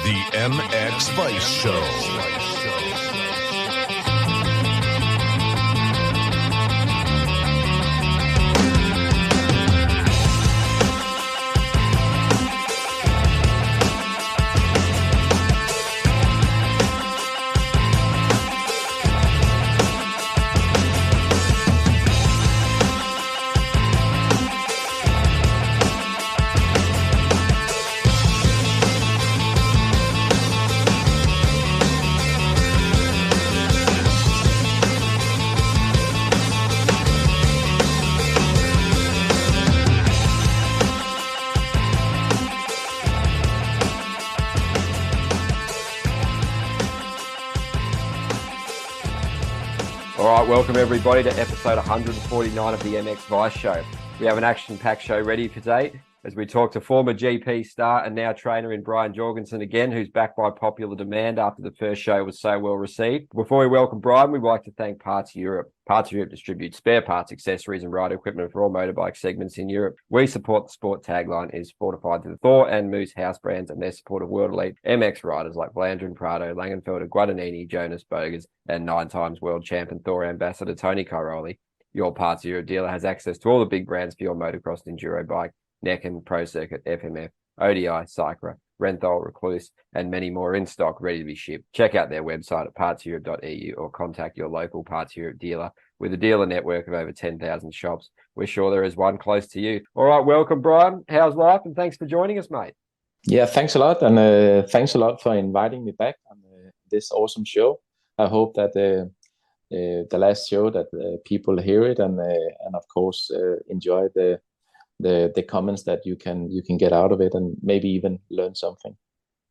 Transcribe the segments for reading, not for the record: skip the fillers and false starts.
The mxvice Show. All right, welcome everybody to episode 149 of the mxvice Show. We have an action-packed show ready for today as we talk to former GP star and now trainer in Brian Jorgensen again, who's back by popular demand after the first show was so well received. Before we welcome Brian, we'd like to thank Parts Europe. Parts Europe distributes spare parts, accessories and rider equipment for all motorbike segments in Europe. We support the sport tagline is fortified to the Thor and Moose house brands and their support of world elite MX riders like Blandrin Prado, Langenfelder, Guadagnini, Jonas Bogers and 9 times world champion Thor ambassador Tony Cairoli. Your Parts Europe dealer has access to all the big brands for your motocross enduro bike, Necken, Pro Circuit, FMF, ODI, Cycra, Renthal, Recluse, and many more in stock, ready to be shipped. Check out their website at partseurope.eu or contact your local Parts Europe dealer. With a dealer network of over 10,000 shops, we're sure there is one close to you. All right, welcome, Brian. How's life? And thanks for joining us, mate. Yeah, thanks a lot. And thanks a lot for inviting me back on this awesome show. I hope that the last show that people hear it and of course enjoy the comments that you can get out of it and maybe even learn something.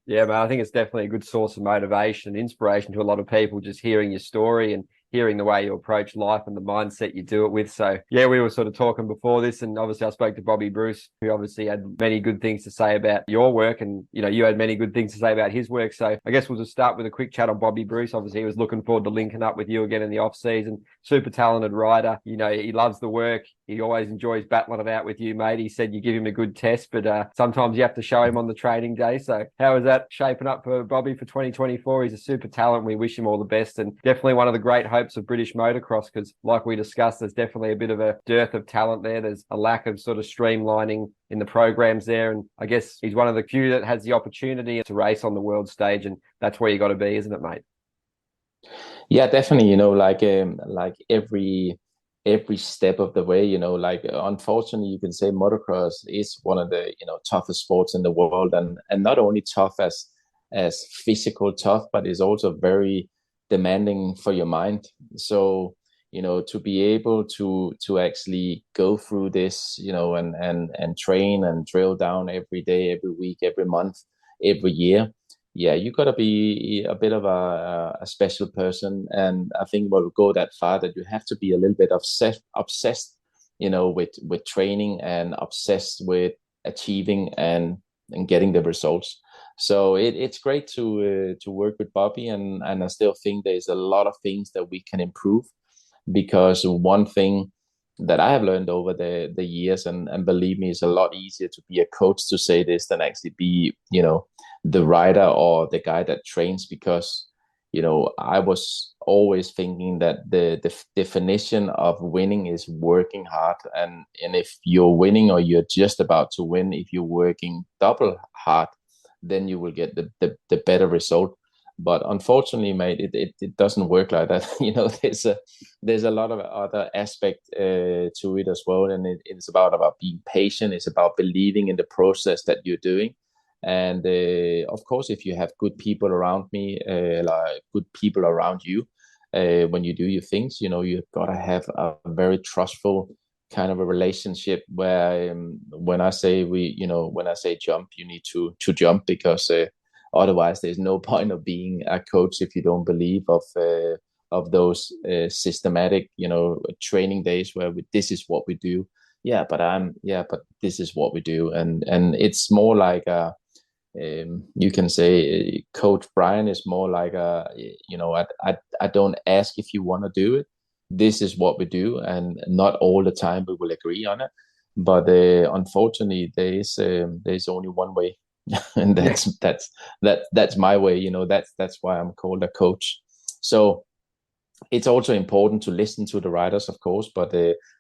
Yeah, man, I think it's definitely a good source of motivation and inspiration to a lot of people just hearing your story and hearing the way you approach life and the mindset you do it with. So yeah, we were sort of talking before this, and obviously I spoke to Bobby Bruce, who obviously had many good things to say about your work, and you had many good things to say about his work. So I guess we'll just start with a quick chat on Bobby Bruce. Obviously he was looking forward to linking up with you again in the off season. Super talented rider. He loves the work. He always enjoys battling it out with you, mate. He said you give him a good test, but sometimes you have to show him on the training day. So how is that shaping up for Bobby for 2024? He's a super talent. We wish him all the best, and definitely one of the great hopes of British motocross, because like we discussed, there's definitely a bit of a dearth of talent there. There's a lack of sort of streamlining in the programs there. And I guess he's one of the few that has the opportunity to race on the world stage, and that's where you got to be, isn't it, mate? Yeah, definitely. Like every step of the way, unfortunately you can say motocross is one of the toughest sports in the world, and not only tough as physical tough, but is also very demanding for your mind. So to be able to actually go through this and train and drill down every day, every week, every month, every year, yeah, you got to be a bit of a special person. And I think we'll go that far that you have to be a little bit obsessed with training and obsessed with achieving and getting the results. So it's great to work with Bobby, and I still think there's a lot of things that we can improve, because one thing that I have learned over the years, and believe me, it's a lot easier to be a coach to say this than actually be the rider or the guy that trains, because I was always thinking that the definition of winning is working hard, and if you're winning or you're just about to win, if you're working double hard, then you will get the better result. But unfortunately, mate, it doesn't work like that. There's a lot of other aspect to it as well, and it's about being patient. It's about believing in the process that you're doing, and of course, if you have good people around me, like good people around you, when you do your things, you've got to have a very trustful kind of a relationship where when I say jump, you need to jump, because otherwise there's no point of being a coach if you don't believe of those systematic training days where this is what we do. But this is what we do, and it's more like you can say Coach Brian is more like I don't ask if you want to do it. This is what we do, and not all the time we will agree on it. But unfortunately, there's only one way and that's my way. That's why I'm called a coach. So it's also important to listen to the riders, of course, but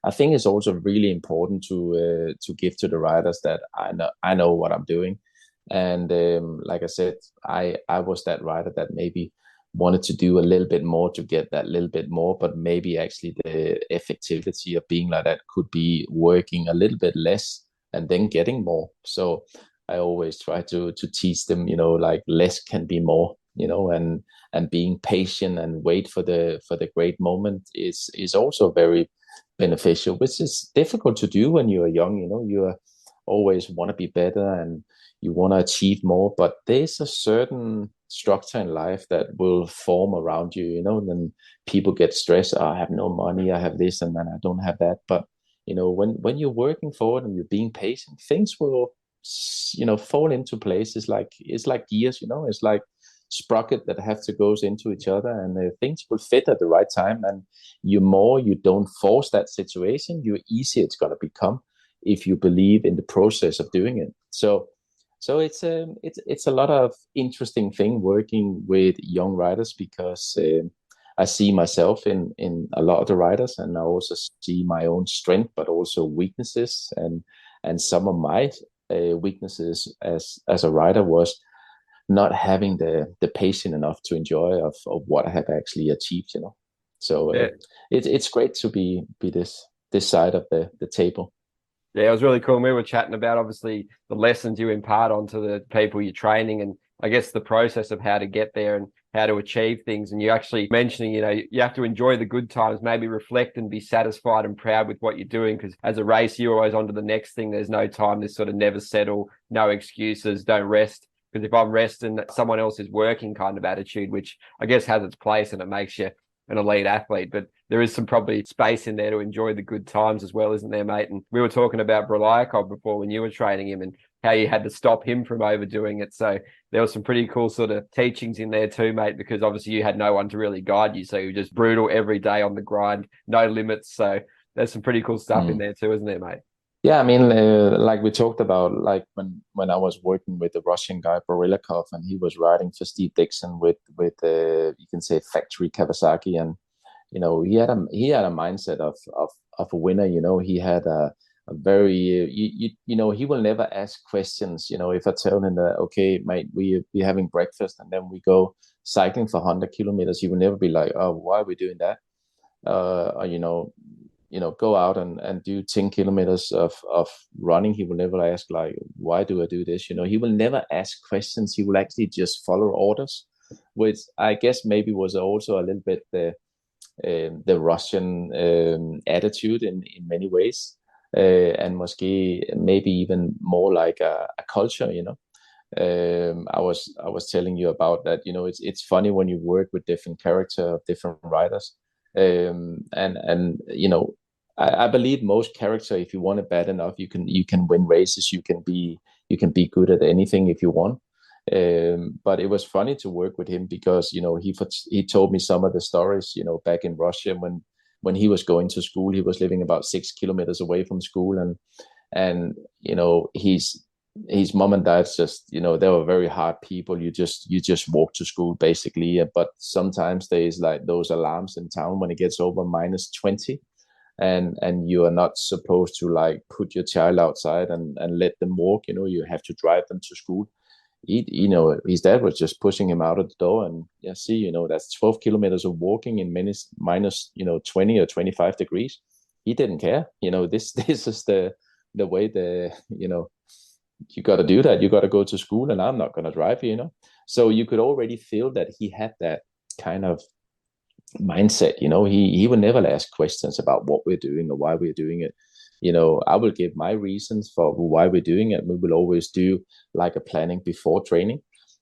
I think it's also really important to give to the riders that I know what I'm doing. And like I said, I was that rider that maybe wanted to do a little bit more to get that little bit more, but maybe actually the effectivity of being like that could be working a little bit less and then getting more. So I always try to teach them, like less can be more, and being patient and wait for the great moment is also very beneficial, which is difficult to do when you're young. You always want to be better and you want to achieve more, but there's a certain structure in life that will form around you. Then people get stressed. I have no money, I have this, and then I don't have that. But when you're working forward and you're being patient, things will fall into place. It's like gears. It's like sprocket that have to goes into each other, and things will fit at the right time. And you more you don't force that situation, you easier it's going to become if you believe in the process of doing it. So it's a lot of interesting thing working with young riders, because I see myself in a lot of the riders, and I also see my own strength, but also weaknesses. And some of my weaknesses as a rider was not having the patience enough to enjoy of what I have actually achieved. So it's great to be this side of the table. Yeah, it was really cool. We were chatting about obviously the lessons you impart onto the people you're training, and I guess the process of how to get there and how to achieve things. And you actually mentioning, you have to enjoy the good times, maybe reflect and be satisfied and proud with what you're doing. Because as a race, you're always on to the next thing. There's no time to sort of never settle, no excuses, don't rest. Because if I'm resting, someone else is working kind of attitude, which I guess has its place and it makes you an elite athlete. But there is some probably space in there to enjoy the good times as well, isn't there, mate? And we were talking about Brelyakov before when you were training him, and how you had to stop him from overdoing it. So there was some pretty cool sort of teachings in there too, mate, because obviously you had no one to really guide you. So you were just brutal every day on the grind, no limits. So there's some pretty cool stuff in there too, isn't there, mate? Yeah, I mean, like we talked about, like when I was working with the Russian guy Brelyakov, and he was riding for Steve Dixon with you can say factory Kawasaki, and he had a mindset of a winner. He had a very he will never ask questions. If I tell him that, okay, mate, we're having breakfast and then we go cycling for 100 kilometers, he will never be like, oh, why are we doing that? Or go out and do 10 kilometers of running. He will never ask like, why do I do this? He will never ask questions. He will actually just follow orders, which I guess maybe was also a little bit the Russian attitude in many ways, and maybe even more like a culture. I was telling you about that. It's funny when you work with different character, different riders, and I believe most character, if you want it bad enough, you can win races. You can be good at anything if you want. But it was funny to work with him because he told me some of the stories. Back in Russia when he was going to school, he was living about 6 kilometers away from school, and his mom and dad just they were very hard people. You just walk to school basically, but sometimes there's like those alarms in town when it gets over -20. And you are not supposed to like put your child outside and let them walk. You have to drive them to school. His dad was just pushing him out of the door, and that's 12 kilometers of walking in minus 20 or 25 degrees. He didn't care. This is the way you got to do that. You got to go to school, and I'm not going to drive you. So you could already feel that he had that kind of mindset. He will never ask questions about what we're doing or why we're doing it. I will give my reasons for why we're doing it. We will always do like a planning before training,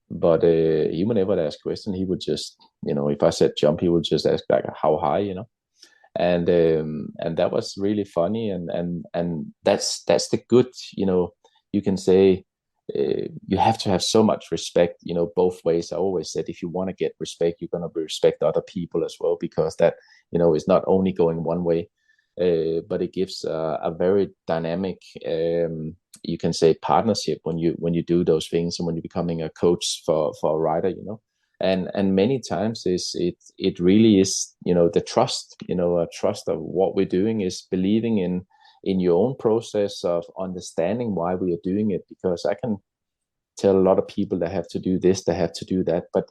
but he will never ask questions. He would just, if I said jump, he would just ask like how high, and that was really funny, and that's the good, you can say. You have to have so much respect, both ways. I always said, if you want to get respect, you're going to respect other people as well, because that, is not only going one way. but it gives a very dynamic, you can say, partnership when you do those things and when you're becoming a coach for a rider, and many times it really is, the trust, a trust of what we're doing, is believing in your own process of understanding why we are doing it. Because I can tell a lot of people they have to do this, they have to do that, but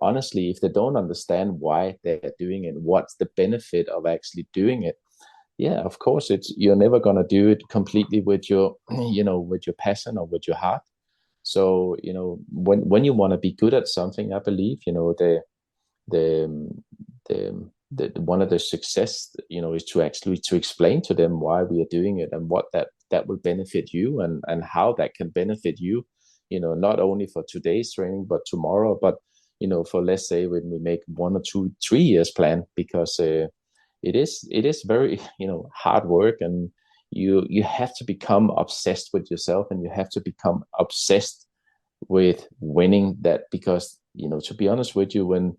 honestly, if they don't understand why they're doing it, what's the benefit of actually doing it, yeah, of course, you're never going to do it completely with your with your passion or with your heart. So when you want to be good at something, I believe the one of the success is to actually to explain to them why we are doing it and what that will benefit you, and how that can benefit you, not only for today's training but tomorrow, but for, let's say, when we make 1 or 2 3 years plan. Because it is very hard work, and you have to become obsessed with yourself, and you have to become obsessed with winning that. Because to be honest with you, when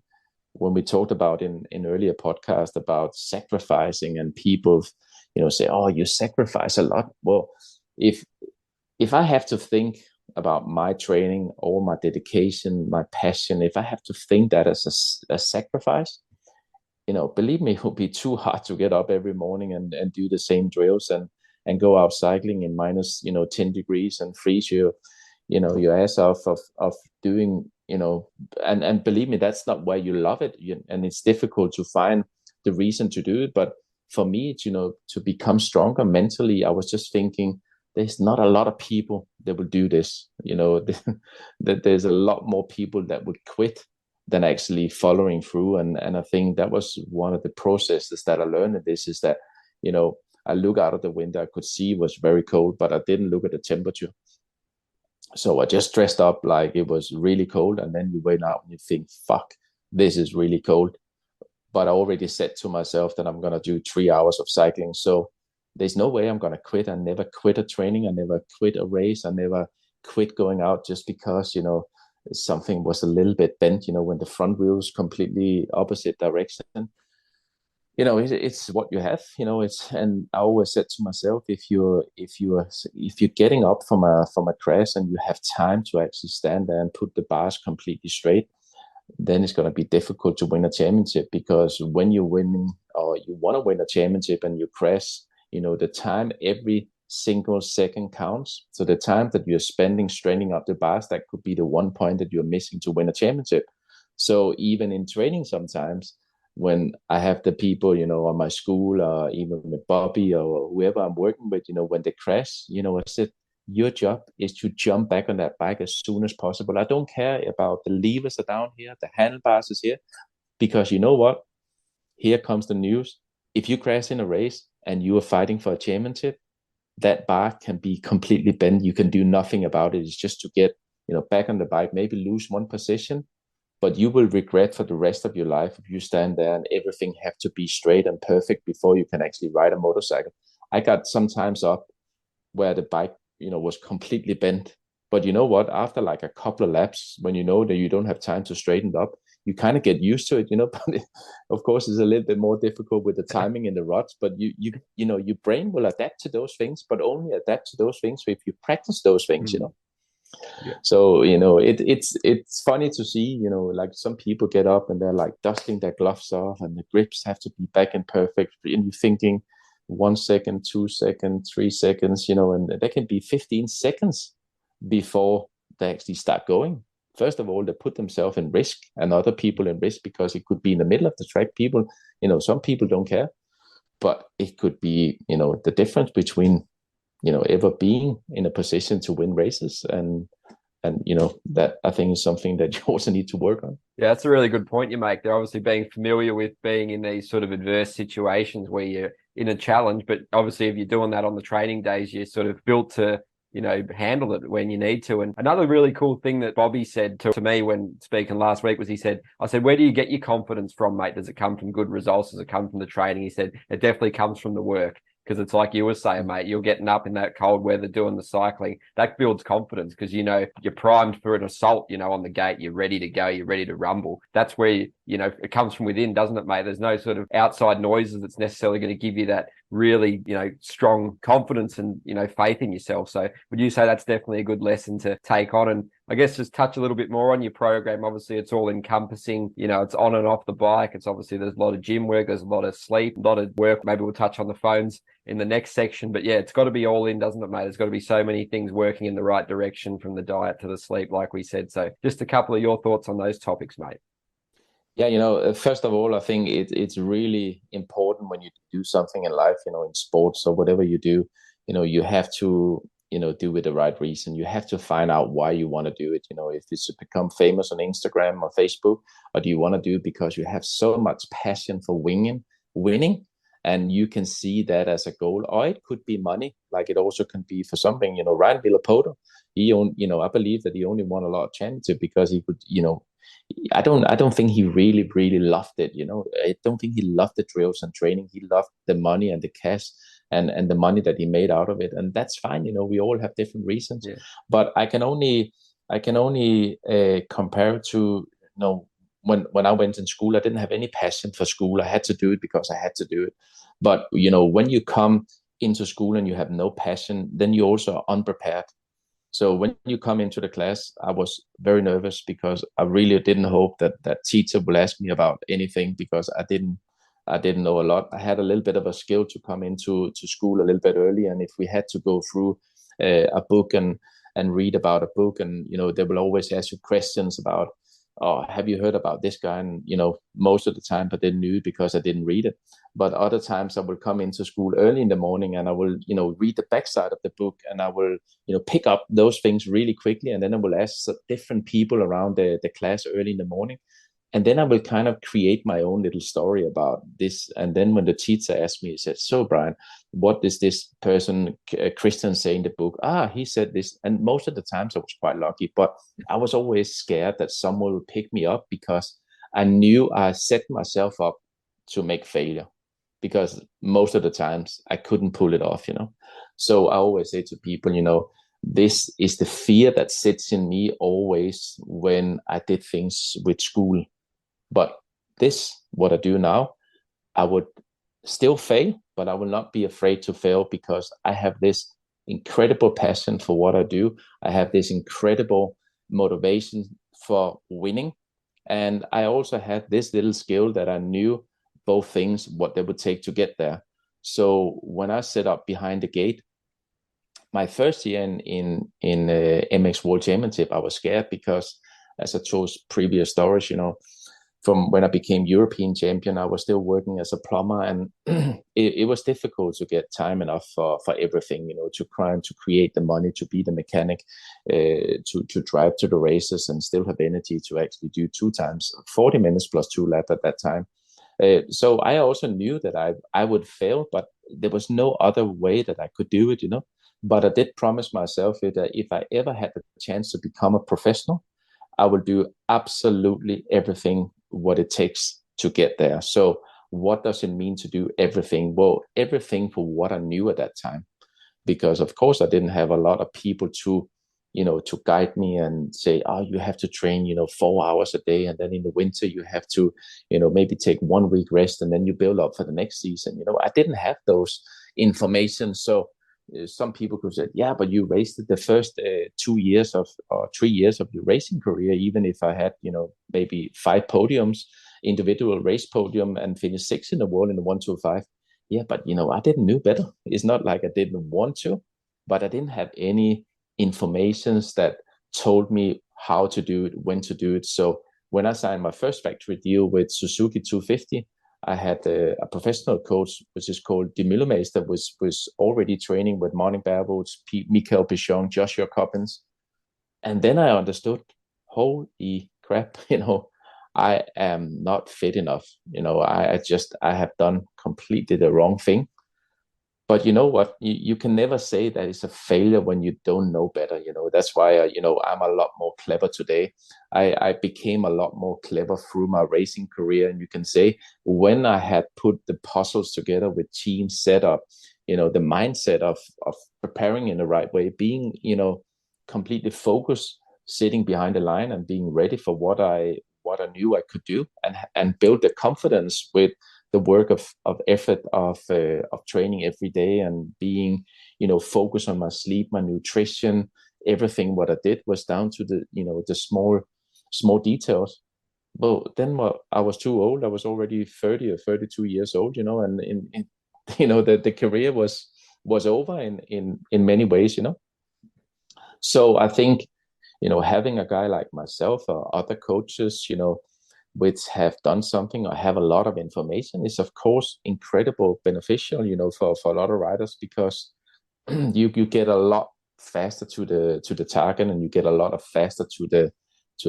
we talked about in earlier podcast about sacrificing, and people say, oh, you sacrifice a lot. Well, if I have to think about my training, all my dedication, my passion, if I have to think that as a sacrifice, believe me, it would be too hard to get up every morning and do the same drills and go out cycling in minus 10 degrees and freeze your ass off of doing, and believe me, that's not why you love it. And it's difficult to find the reason to do it. But for me, to become stronger mentally, I was just thinking, there's not a lot of people that will do this. That there's a lot more people that would quit than actually following through. And I think that was one of the processes that I learned in this, is that, I look out of the window, I could see it was very cold, but I didn't look at the temperature. So I just dressed up like it was really cold, and then you went out and you think, fuck, this is really cold. But I already said to myself that I'm going to do 3 hours of cycling. So there's no way I'm going to quit. I never quit a training. I never quit a race. I never quit going out just because, something was a little bit bent, when the front wheel was completely opposite direction. It's what you have, and I always said to myself, if you're getting up from a crash and you have time to actually stand there and put the bars completely straight, then it's going to be difficult to win a championship. Because when you're winning, or you want to win a championship, and you crash, the time, every single second counts. So the time that you're spending straining up the bars, that could be the 1 point that you're missing to win a championship. So even in training, sometimes when I have the people, on my school, or even with Bobby or whoever I'm working with, when they crash, I said, your job is to jump back on that bike as soon as possible. I don't care about the levers are down here, the handlebars is here, because you know what? Here comes the news. If you crash in a race and you are fighting for a championship, that bar can be completely bent. You can do nothing about it. It's just to get, back on the bike, maybe lose one position, but you will regret for the rest of your life if you stand there and everything have to be straight and perfect before you can actually ride a motorcycle. I got sometimes up where the bike, was completely bent. But you know what? After like a couple of laps, when you know that you don't have time to straighten it up, you kind of get used to it, But of course, it's a little bit more difficult with the timing in the rods. But your brain will adapt to those things, but only adapt to those things if you practice those things, Yeah. So it's funny to see, like some people get up and they're like dusting their gloves off, and the grips have to be back in perfect, and you're thinking 1 second, 2 seconds, 3 seconds, and they can be 15 seconds before they actually start going. First of all, they put themselves in risk and other people in risk, because it could be in the middle of the track. People, some people don't care, but it could be, the difference between, ever being in a position to win races, and that I think is something that you also need to work on. Yeah, that's a really good point you make. They're obviously being familiar with being in these sort of adverse situations where you're in a challenge, but obviously if you're doing that on the training days, you're sort of built to, handle it when you need to. And another really cool thing that Bobby said to me when speaking last week was, I said, where do you get your confidence from, mate? Does it come from good results? Does it come from the training? He said, it definitely comes from the work. because it's like you were saying, mate, you're getting up in that cold weather doing the cycling. That builds confidence because, you know, you're primed for an assault, you know, on the gate. You're ready to go. You're ready to rumble. That's where, you know, it comes from within, doesn't it, mate? There's no sort of outside noises that's necessarily going to give you that really, you know, strong confidence and, you know, faith in yourself. So would you say that's definitely a good lesson to take on? And I guess just touch a little bit more on your program. Obviously, it's all encompassing, you know, it's on and off the bike. It's obviously there's a lot of gym work, there's a lot of sleep, a lot of work. Maybe we'll touch on the phones in the next section. But yeah, it's got to be all in, doesn't it, mate? There's got to be so many things working in the right direction, from the diet to the sleep, like we said. So just a couple of your thoughts on those topics, mate. Yeah, you know, first of all, I think it's really important when you do something in life, you know, in sports or whatever you do, you know, you have to, you know, do it the right reason. You have to find out why you want to do it. You know, if it's to become famous on Instagram or Facebook, or do you want to do it because you have so much passion for winning, and you can see that as a goal, or it could be money, like it also can be for something. You know, Ryan Villapoto, you know, I believe that he only won a lot of championship because he could, you know, I don't think he really loved it. You know, I don't think he loved the drills and training. He loved the money and the cash and the money that he made out of it, and that's fine. You know, we all have different reasons. Yeah. But I can only compare to, you know, when I went in school, I didn't have any passion for school. I had to do it because I had to do it. But you know, when you come into school and you have no passion, then you also are unprepared. So when you come into the class, I was very nervous because I really didn't hope that teacher will ask me about anything, because I didn't know a lot. I had a little bit of a skill to come into school a little bit early, and if we had to go through a book and read about a book, and you know, they will always ask you questions about, oh, have you heard about this guy? And you know, most of the time I didn't know it because I didn't read it. But other times I will come into school early in the morning and I will, you know, read the backside of the book, and I will, you know, pick up those things really quickly, and then I will ask different people around the class early in the morning. And then I will kind of create my own little story about this. And then when the teacher asked me, he said, so Brian, what does this person, Christian, say in the book? He said this. And most of the times I was quite lucky, but I was always scared that someone would pick me up, because I knew I set myself up to make failure, because most of the times I couldn't pull it off, you know. So I always say to people, you know, this is the fear that sits in me always when I did things with school. But this, what I do now, I would still fail, but I will not be afraid to fail, because I have this incredible passion for what I do. I have this incredible motivation for winning. And I also had this little skill that I knew both things, what they would take to get there. So when I set up behind the gate, my first year in MX World Championship, I was scared because, as I told previous stories, you know, from when I became European champion, I was still working as a plumber, and it was difficult to get time enough for everything, you know, to create the money, to be the mechanic, to drive to the races and still have energy to actually do 2 times 40 minutes plus 2 laps at that time. So I also knew that I would fail, but there was no other way that I could do it, you know. But I did promise myself that if I ever had the chance to become a professional, I will do absolutely everything what it takes to get there. So what does it mean to do everything? Well, everything for what I knew at that time, because of course I didn't have a lot of people to, you know, to guide me and say, oh, you have to train, you know, 4 hours a day, and then in the winter you have to, you know, maybe take 1 week rest, and then you build up for the next season. You know, I didn't have those information. So some people could say, yeah, but you wasted the first 2 years of or 3 years of your racing career, even if I had, you know, maybe 5 podiums, individual race podium, and finished 6th in the world in the 125. Yeah, but you know, I didn't know better. It's not like I didn't want to, but I didn't have any informations that told me how to do it, when to do it. So when I signed my first factory deal with Suzuki 250, I had a professional coach, which is called De Müllermeister, was already training with Martin Barvoets, Michael Pichon, Joshua Coppins. And then I understood, holy crap, you know, I am not fit enough. You know, I have done completely the wrong thing. But you know what? You can never say that it's a failure when you don't know better. You know, that's why, you know, I'm a lot more clever today. I became a lot more clever through my racing career. And you can say when I had put the puzzles together with team setup, the mindset of preparing in the right way, being, completely focused, sitting behind the line and being ready for what I knew I could do, and build the confidence with the work of effort of training every day, and being, focused on my sleep, my nutrition, everything. What I did was down to the small details. But then I was too old. I was already 30 or 32 years old, and the career was over in many ways. So I think, having a guy like myself or other coaches, which have done something or have a lot of information, is of course incredible beneficial, for a lot of riders, because you get a lot faster to the target, and you get a lot of faster to the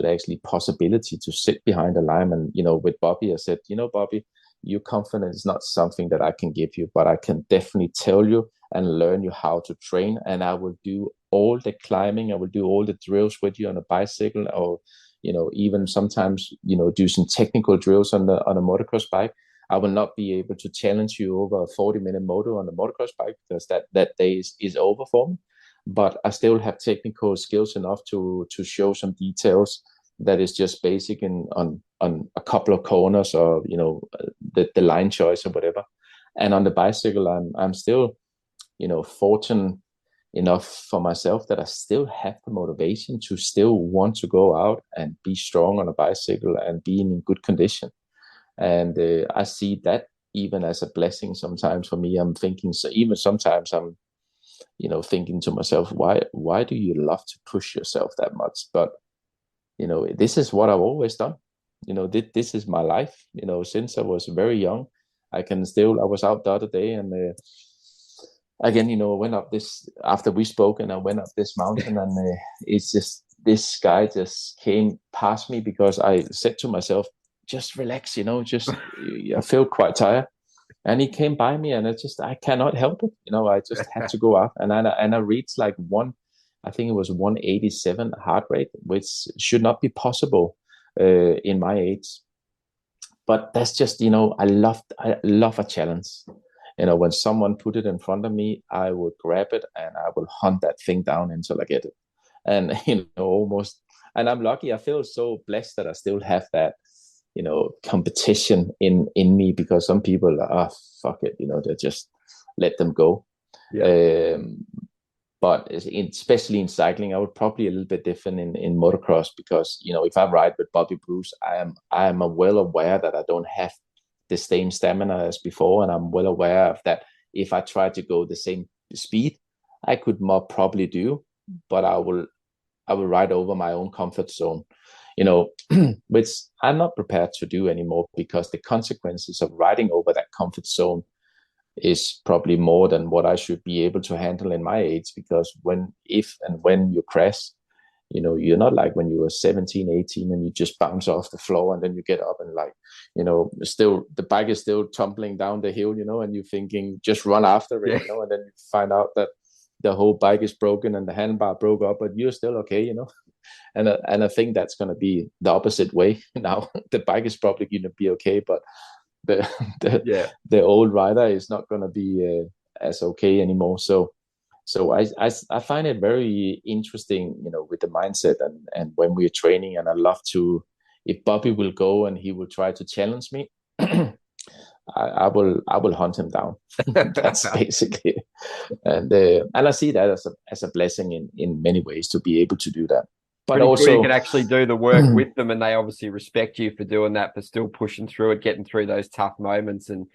actually possibility to sit behind the line. And with Bobby, I said, Bobby, your confidence is not something that I can give you, but I can definitely tell you and learn you how to train, and I will do all the climbing, I will do all the drills with you on a bicycle, or even sometimes do some technical drills on a motocross bike. I will not be able to challenge you over a 40-minute moto on a motocross bike, because that day is over for me. But I still have technical skills enough to show some details that is just basic on a couple of corners, or the line choice or whatever. And on the bicycle, I'm still fortunate enough for myself that I still have the motivation to still want to go out and be strong on a bicycle and be in good condition. And I see that even as a blessing sometimes for me. I'm thinking, so even sometimes I'm thinking to myself, why do you love to push yourself that much? But this is what I've always done. This is my life. Since I was very young, I was out the other day, and again, I went up this, after we spoke, and I went up this mountain, and it's just, this guy just came past me, because I said to myself, just relax, just, I feel quite tired. And he came by me, and I cannot help it. I just had to go up, and I reached like I think it was 187 heart rate, which should not be possible in my age. But that's just, I love a challenge. When someone put it in front of me, I would grab it and I will hunt that thing down until I get it. And, almost, and I'm lucky. I feel so blessed that I still have that, competition in me, because some people are, fuck it, they just let them go. Yeah. But especially in cycling, I would probably a little bit different in motocross, because, if I ride with Bobby Bruce, I am well aware that I don't have the same stamina as before, and I'm well aware of that. If I try to go the same speed, I could more probably do, but I will ride over my own comfort zone, which I'm not prepared to do anymore, because the consequences of riding over that comfort zone is probably more than what I should be able to handle in my age. Because if and when you crash, you're not like when you were 17, 18 and you just bounce off the floor and then you get up and still the bike is still tumbling down the hill, and you're thinking just run after it, and then you find out that the whole bike is broken and the handlebar broke up, but you're still okay, and I think that's going to be the opposite way now. The bike is probably going to be okay, but the old rider is not going to be as okay anymore. So I find it very interesting, with the mindset and when we're training. And I love to, if Bobby will go and he will try to challenge me, I will hunt him down. That's basically, and I see that as a blessing in many ways, to be able to do that. But pretty also, cool you can actually do the work with them, and they obviously respect you for doing that, for still pushing through it, getting through those tough moments, and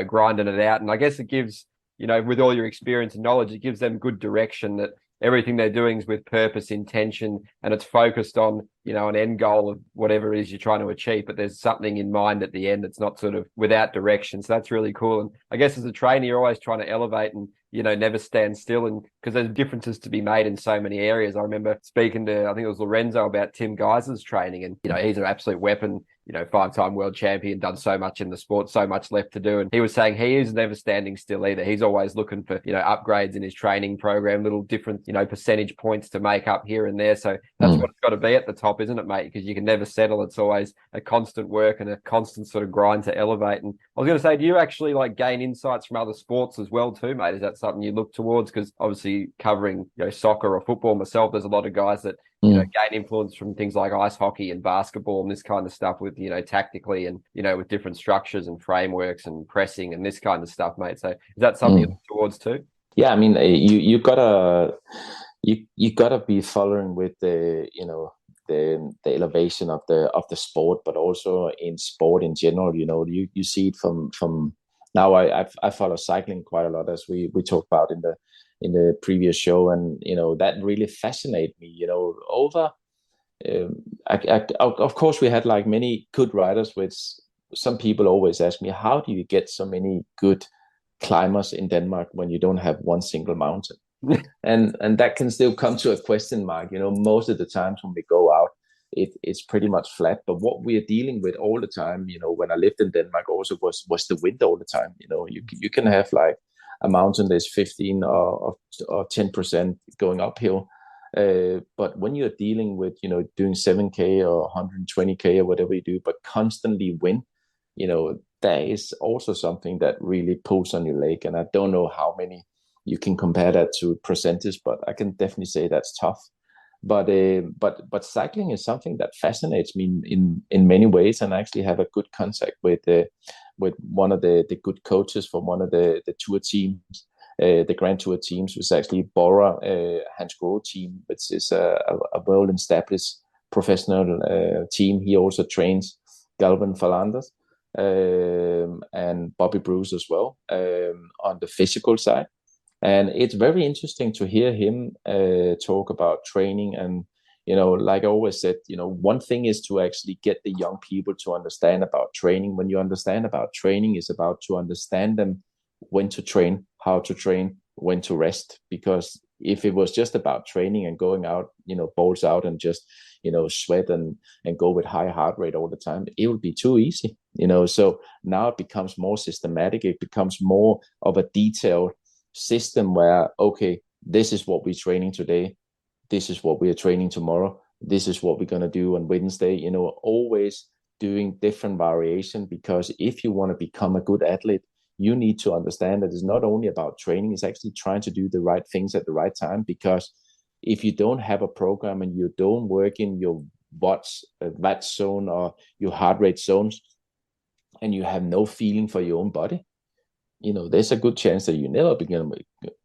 grinding it out. And I guess it gives, with all your experience and knowledge, it gives them good direction, that everything they're doing is with purpose, intention, and it's focused on, an end goal of whatever it is you're trying to achieve. But there's something in mind at the end. It's not sort of without direction. So that's really cool. And I guess as a trainer, you're always trying to elevate and never stand still. And because there's differences to be made in so many areas. I remember speaking to, I think it was Lorenzo, about Tim Geiser's training, and he's an absolute weapon. 5-time world champion, done so much in the sport, so much left to do. And he was saying he is never standing still either. He's always looking for, upgrades in his training program, little different, percentage points to make up here and there. So that's what it's got to be at the top, isn't it, mate? Because you can never settle. It's always a constant work and a constant sort of grind to elevate. And I was going to say, do you actually gain insights from other sports as well too, mate? Is that something you look towards? Because obviously covering, soccer or football myself, there's a lot of guys that gain influence from things like ice hockey and basketball and this kind of stuff with, tactically and, with different structures and frameworks and pressing and this kind of stuff, mate. So is that something you look towards too? Yeah, I mean, you gotta be following with the elevation of the sport, but also in sport in general. You see it from now. I follow cycling quite a lot, as we talked about in the previous show, and that really fascinates me. Of course, we had many good riders, which some people always ask me, how do you get so many good climbers in Denmark when you don't have one single mountain? and that can still come to a question mark. Most of the times when we go out, it's pretty much flat. But what we are dealing with all the time, when I lived in Denmark, also was the wind all the time. You can have a mountain that's 15 or 10% going uphill. But when you're dealing with, doing 7K or 120K or whatever you do, but constantly wind, that is also something that really pulls on your leg. And I don't know how many you can compare that to percentage, but I can definitely say that's tough. But cycling is something that fascinates me in many ways, and I actually have a good contact with one of the good coaches from one of the tour teams, the Grand Tour teams, which is actually Bora Hans Grohe team, which is a well-established professional team. He also trains Galvin Fernandez and Bobby Bruce as well on the physical side. And it's very interesting to hear him talk about training. And, like I always said, one thing is to actually get the young people to understand about training. When you understand about training, it's about to understand them when to train, how to train, when to rest. Because if it was just about training and going out, balls out and just, sweat and go with high heart rate all the time, it would be too easy, So now it becomes more systematic. It becomes more of a detailed system where, okay, this is what we're training today, this is what we are training tomorrow, this is what we're going to do on Wednesday, always doing different variation. Because if you want to become a good athlete, you need to understand that it's not only about training, it's actually trying to do the right things at the right time. Because if you don't have a program and you don't work in your watt zone or your heart rate zones, and you have no feeling for your own body, there's a good chance that you never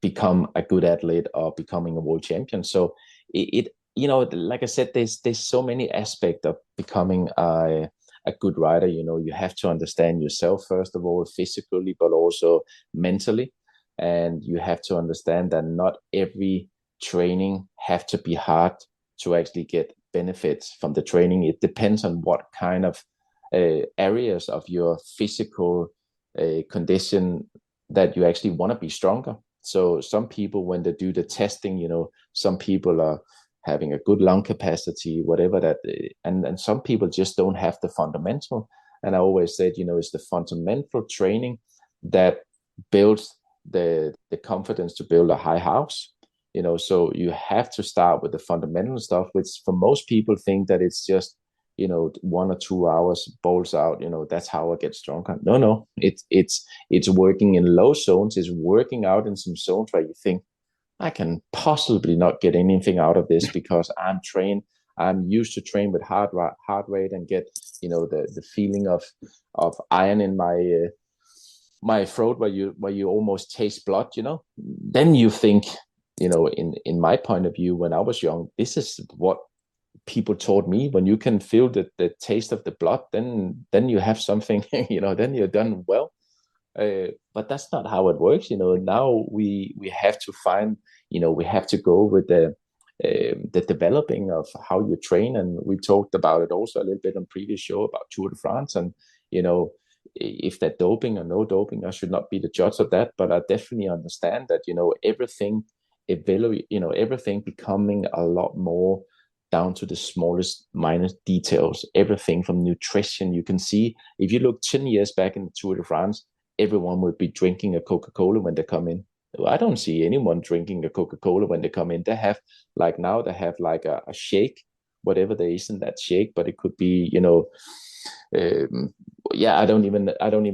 become a good athlete or becoming a world champion. So like I said, there's so many aspects of becoming a good rider. You have to understand yourself, first of all, physically, but also mentally. And you have to understand that not every training have to be hard to actually get benefits from the training. It depends on what kind of areas of your physical condition that you actually want to be stronger. So some people, when they do the testing, some people are having a good lung capacity, whatever that, and some people just don't have the fundamental. And I always said, it's the fundamental training that builds the confidence to build a high house. So you have to start with the fundamental stuff, which for most people think that it's just 1 or 2 hours balls out, that's how I get stronger. No, it's working in low zones. It's working out in some zones where you think, I can possibly not get anything out of this because I'm used to train with heart rate and get, the feeling of iron in my throat where you almost taste blood, Then you think, in my point of view, when I was young, this is what people taught me. When you can feel the taste of the blood, then you have something, then you're done well. But that's not how it works. Now we have to find, we have to go with the developing of how you train. And we talked about it also a little bit on previous show about Tour de France. And, if they're doping or no doping, I should not be the judge of that, but I definitely understand that, everything everything becoming a lot more down to the smallest minor details, everything from nutrition. You can see, if you look 10 years back in the Tour de France, everyone would be drinking a Coca-Cola when they come in. I don't see anyone drinking a Coca-Cola when they come in. They have now they have like a shake, whatever there is in that shake, but it could be, I don't even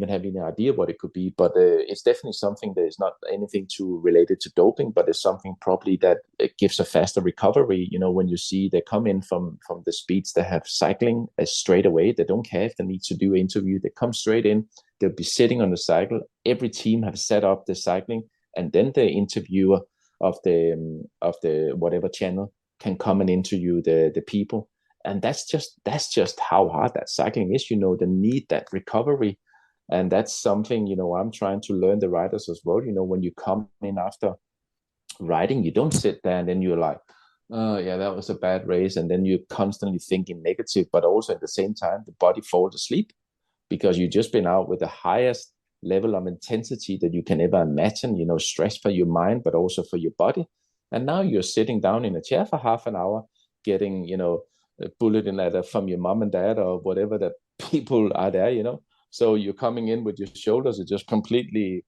have any idea what it could be, but it's definitely something that is not anything too related to doping, but it's something probably that it gives a faster recovery. When you see they come in from the speeds they have cycling straight away, they don't care if they need to do an interview. They come straight in, they'll be sitting on the cycle. Every team have set up the cycling, and then the interviewer of the whatever channel can come and interview the people. And that's just how hard that cycling is, they need that recovery. And that's something, I'm trying to learn the riders as well. When you come in after riding, you don't sit there and then you're like, oh yeah, that was a bad race. And then you're constantly thinking negative, but also at the same time, the body falls asleep because you've just been out with the highest level of intensity that you can ever imagine, stress for your mind, but also for your body. And now you're sitting down in a chair for half an hour, getting, a bulletin letter from your mom and dad or whatever that people are there, So you're coming in with your shoulders are just completely,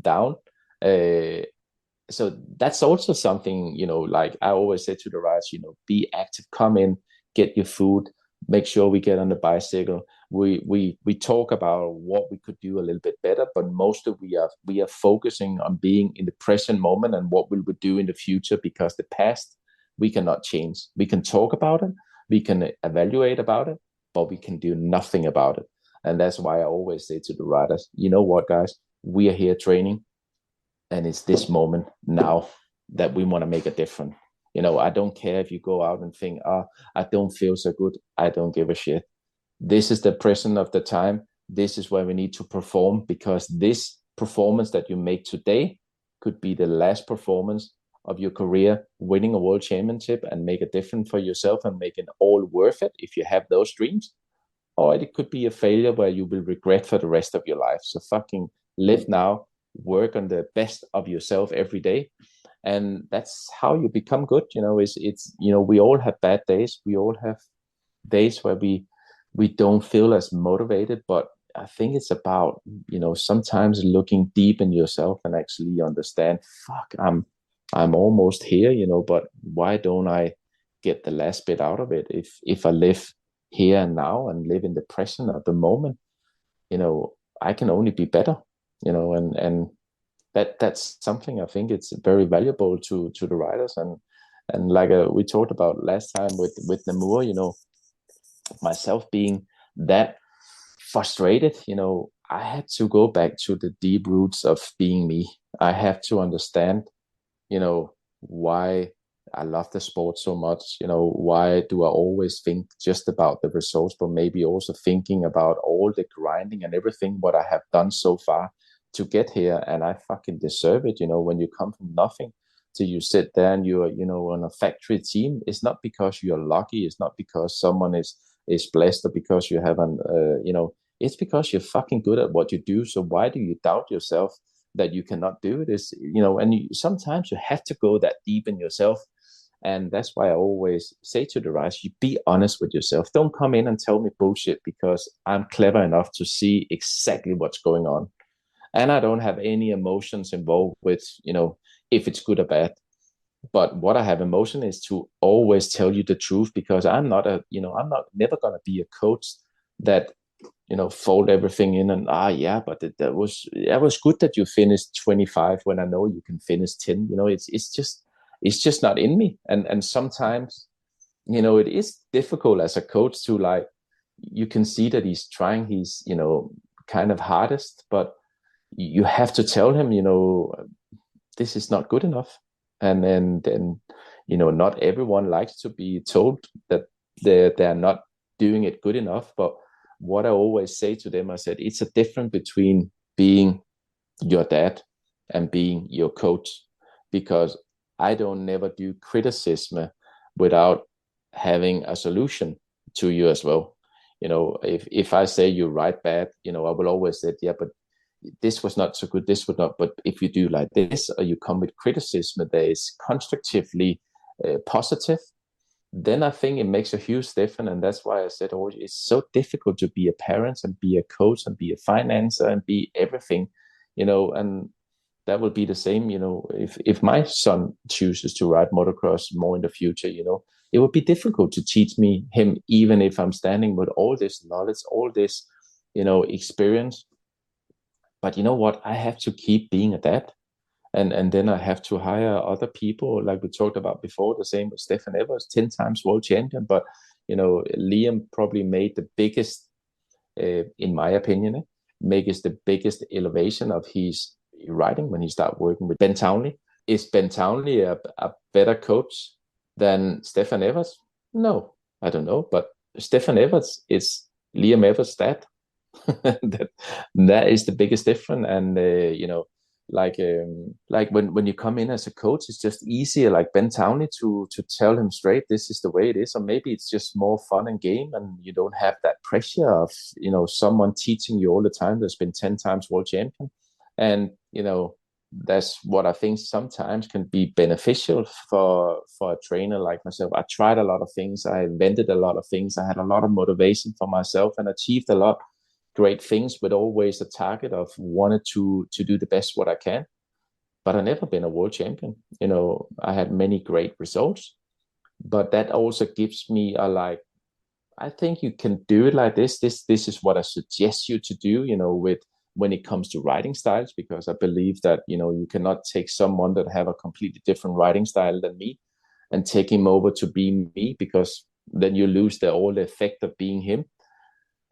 down. So that's also something, like I always say to the riders, be active, come in, get your food, make sure we get on the bicycle. We talk about what we could do a little bit better, but mostly we are focusing on being in the present moment and what we would do in the future, because the past we cannot change. We can talk about it, we can evaluate about it, but we can do nothing about it. And that's why I always say to the riders, you know what, guys, we are here training, and it's this moment now that we want to make a difference. I don't care if you go out and think, I don't feel so good. I don't give a shit. This is the present of the time. This is where we need to perform, because this performance that you make today could be the last performance of your career, winning a world championship and make a difference for yourself and make it all worth it if you have those dreams. Or it could be a failure where you will regret for the rest of your life. So fucking live now, work on the best of yourself every day. And that's how you become good. It's we all have bad days. We all have days where we don't feel as motivated, but I think it's about, sometimes looking deep in yourself and actually understand, fuck, I'm almost here, but why don't I get the last bit out of it? If I live here and now and live in the present of the moment, I can only be better, and that's something I think it's very valuable to the riders. And like we talked about last time with Namur, myself being that frustrated, I had to go back to the deep roots of being me. I have to understand, why I love the sport so much. Why do I always think just about the results, but maybe also thinking about all the grinding and everything what I have done so far to get here, and I fucking deserve it. When you come from nothing till you sit there and you're, on a factory team, it's not because you're lucky, it's not because someone is blessed, or because you have it's because you're fucking good at what you do. So why do you doubt yourself that you cannot do it? Is sometimes you have to go that deep in yourself. And that's why I always say to the riders, you be honest with yourself. Don't come in and tell me bullshit, because I'm clever enough to see exactly what's going on. And I don't have any emotions involved with, if it's good or bad. But what I have emotion is to always tell you the truth, because I'm not never going to be a coach that, fold everything in and, but that was good that you finished 25 when I know you can finish 10. It's just not in me. And sometimes, it is difficult as a coach to, like, you can see that he's trying his, kind of hardest, but you have to tell him, this is not good enough. And then not everyone likes to be told that they're not doing it good enough. But what I always say to them, I said, it's a difference between being your dad and being your coach, because I don't never do criticism without having a solution to you as well. if I say you ride bad, I will always say, yeah, but this was not so good, this would not. But if you do like this, or you come with criticism that is constructively positive, then I think it makes a huge difference. And that's why I said, oh, it's so difficult to be a parent and be a coach and be a financer and be everything, and that will be the same, if my son chooses to ride motocross more in the future, it would be difficult to teach him, even if I'm standing with all this knowledge, all this, experience. But you know what? I have to keep being a dad. And then I have to hire other people, like we talked about before. The same with Stefan Evers, 10 times world champion. But Liam probably made the biggest, in my opinion, makes the biggest elevation of his riding when he started working with Ben Townley. Is Ben Townley a better coach than Stefan Evers? No, I don't know. But Stefan Evers is Liam Evers' dad. that is the biggest difference. And like when you come in as a coach, it's just easier, like Ben Townley, to tell him straight, this is the way it is. Or maybe it's just more fun and game, and you don't have that pressure of someone teaching you all the time that's been 10 times world champion. And that's what I think sometimes can be beneficial for a trainer like myself. I tried a lot of things, I invented a lot of things, I had a lot of motivation for myself, and achieved a lot great things, with always a target of wanted to do the best what I can. But I never been a world champion. I had many great results, but that also gives me I think you can do it like this. This is what I suggest you to do, with when it comes to riding styles, because I believe that, you cannot take someone that have a completely different riding style than me and take him over to be me, because then you lose all the effect of being him.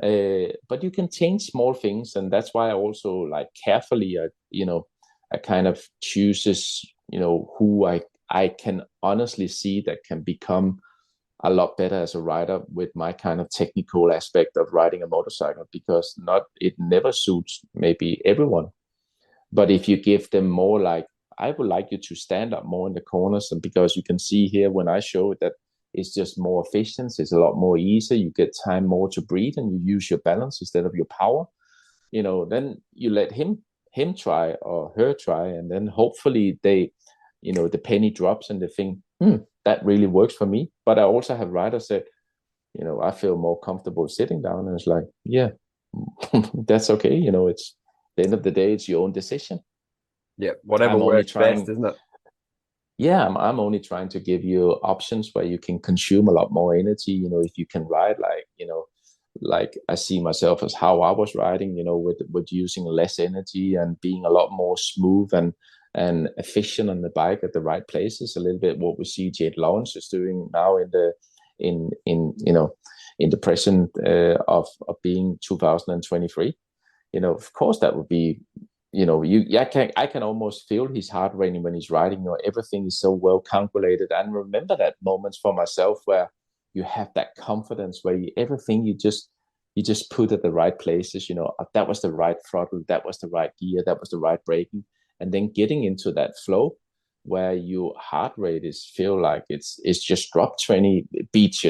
But you can change small things, and that's why I also carefully, I kind of chooses, who I can honestly see that can become a lot better as a rider with my kind of technical aspect of riding a motorcycle, because it never suits maybe everyone. But if you give them more, I would like you to stand up more in the corners, and because you can see here when I show that it's just more efficient, it's a lot more easy, you get time more to breathe, and you use your balance instead of your power, then you let him try or her try, and then hopefully they, the penny drops and they think, that really works for me. But I also have riders that, I feel more comfortable sitting down, and it's like, yeah, that's okay. It's the end of the day, it's your own decision. Yeah, whatever works best, isn't it? Yeah, I'm only trying to give you options where you can consume a lot more energy. If you can ride like I see myself as how I was riding, with using less energy and being a lot more smooth and efficient on the bike at the right places. A little bit what we see Jade Lawrence is doing now in the present of being 2023. Of course that would be. I can almost feel his heart rate when he's riding. Everything is so well calculated. And remember that moments for myself where you have that confidence, where everything you just put at the right places. That was the right throttle, that was the right gear, that was the right braking, and then getting into that flow where your heart rate feel like it's just dropped 20 beats.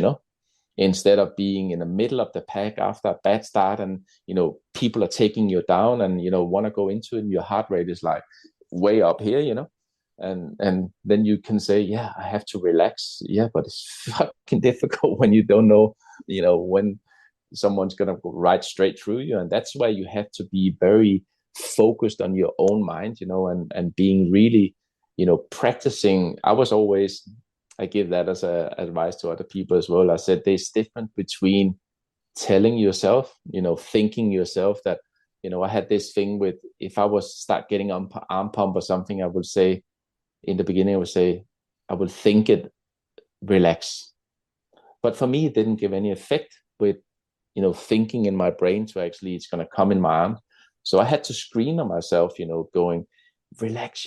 Instead of being in the middle of the pack after a bad start, and people are taking you down, and want to go into it, and your heart rate is way up here, and then you can say, yeah, I have to relax. Yeah, but it's fucking difficult when you don't know when someone's gonna go right straight through you. And that's why you have to be very focused on your own mind, and being really practicing. I give that as advice to other people as well. I said there's difference between telling yourself, thinking yourself that, I had this thing with, if I was start getting on arm pump or something, I would say in the beginning, I would think it, relax. But for me, it didn't give any effect with, thinking in my brain to actually it's going to come in my arm. So I had to scream at myself, going, relax,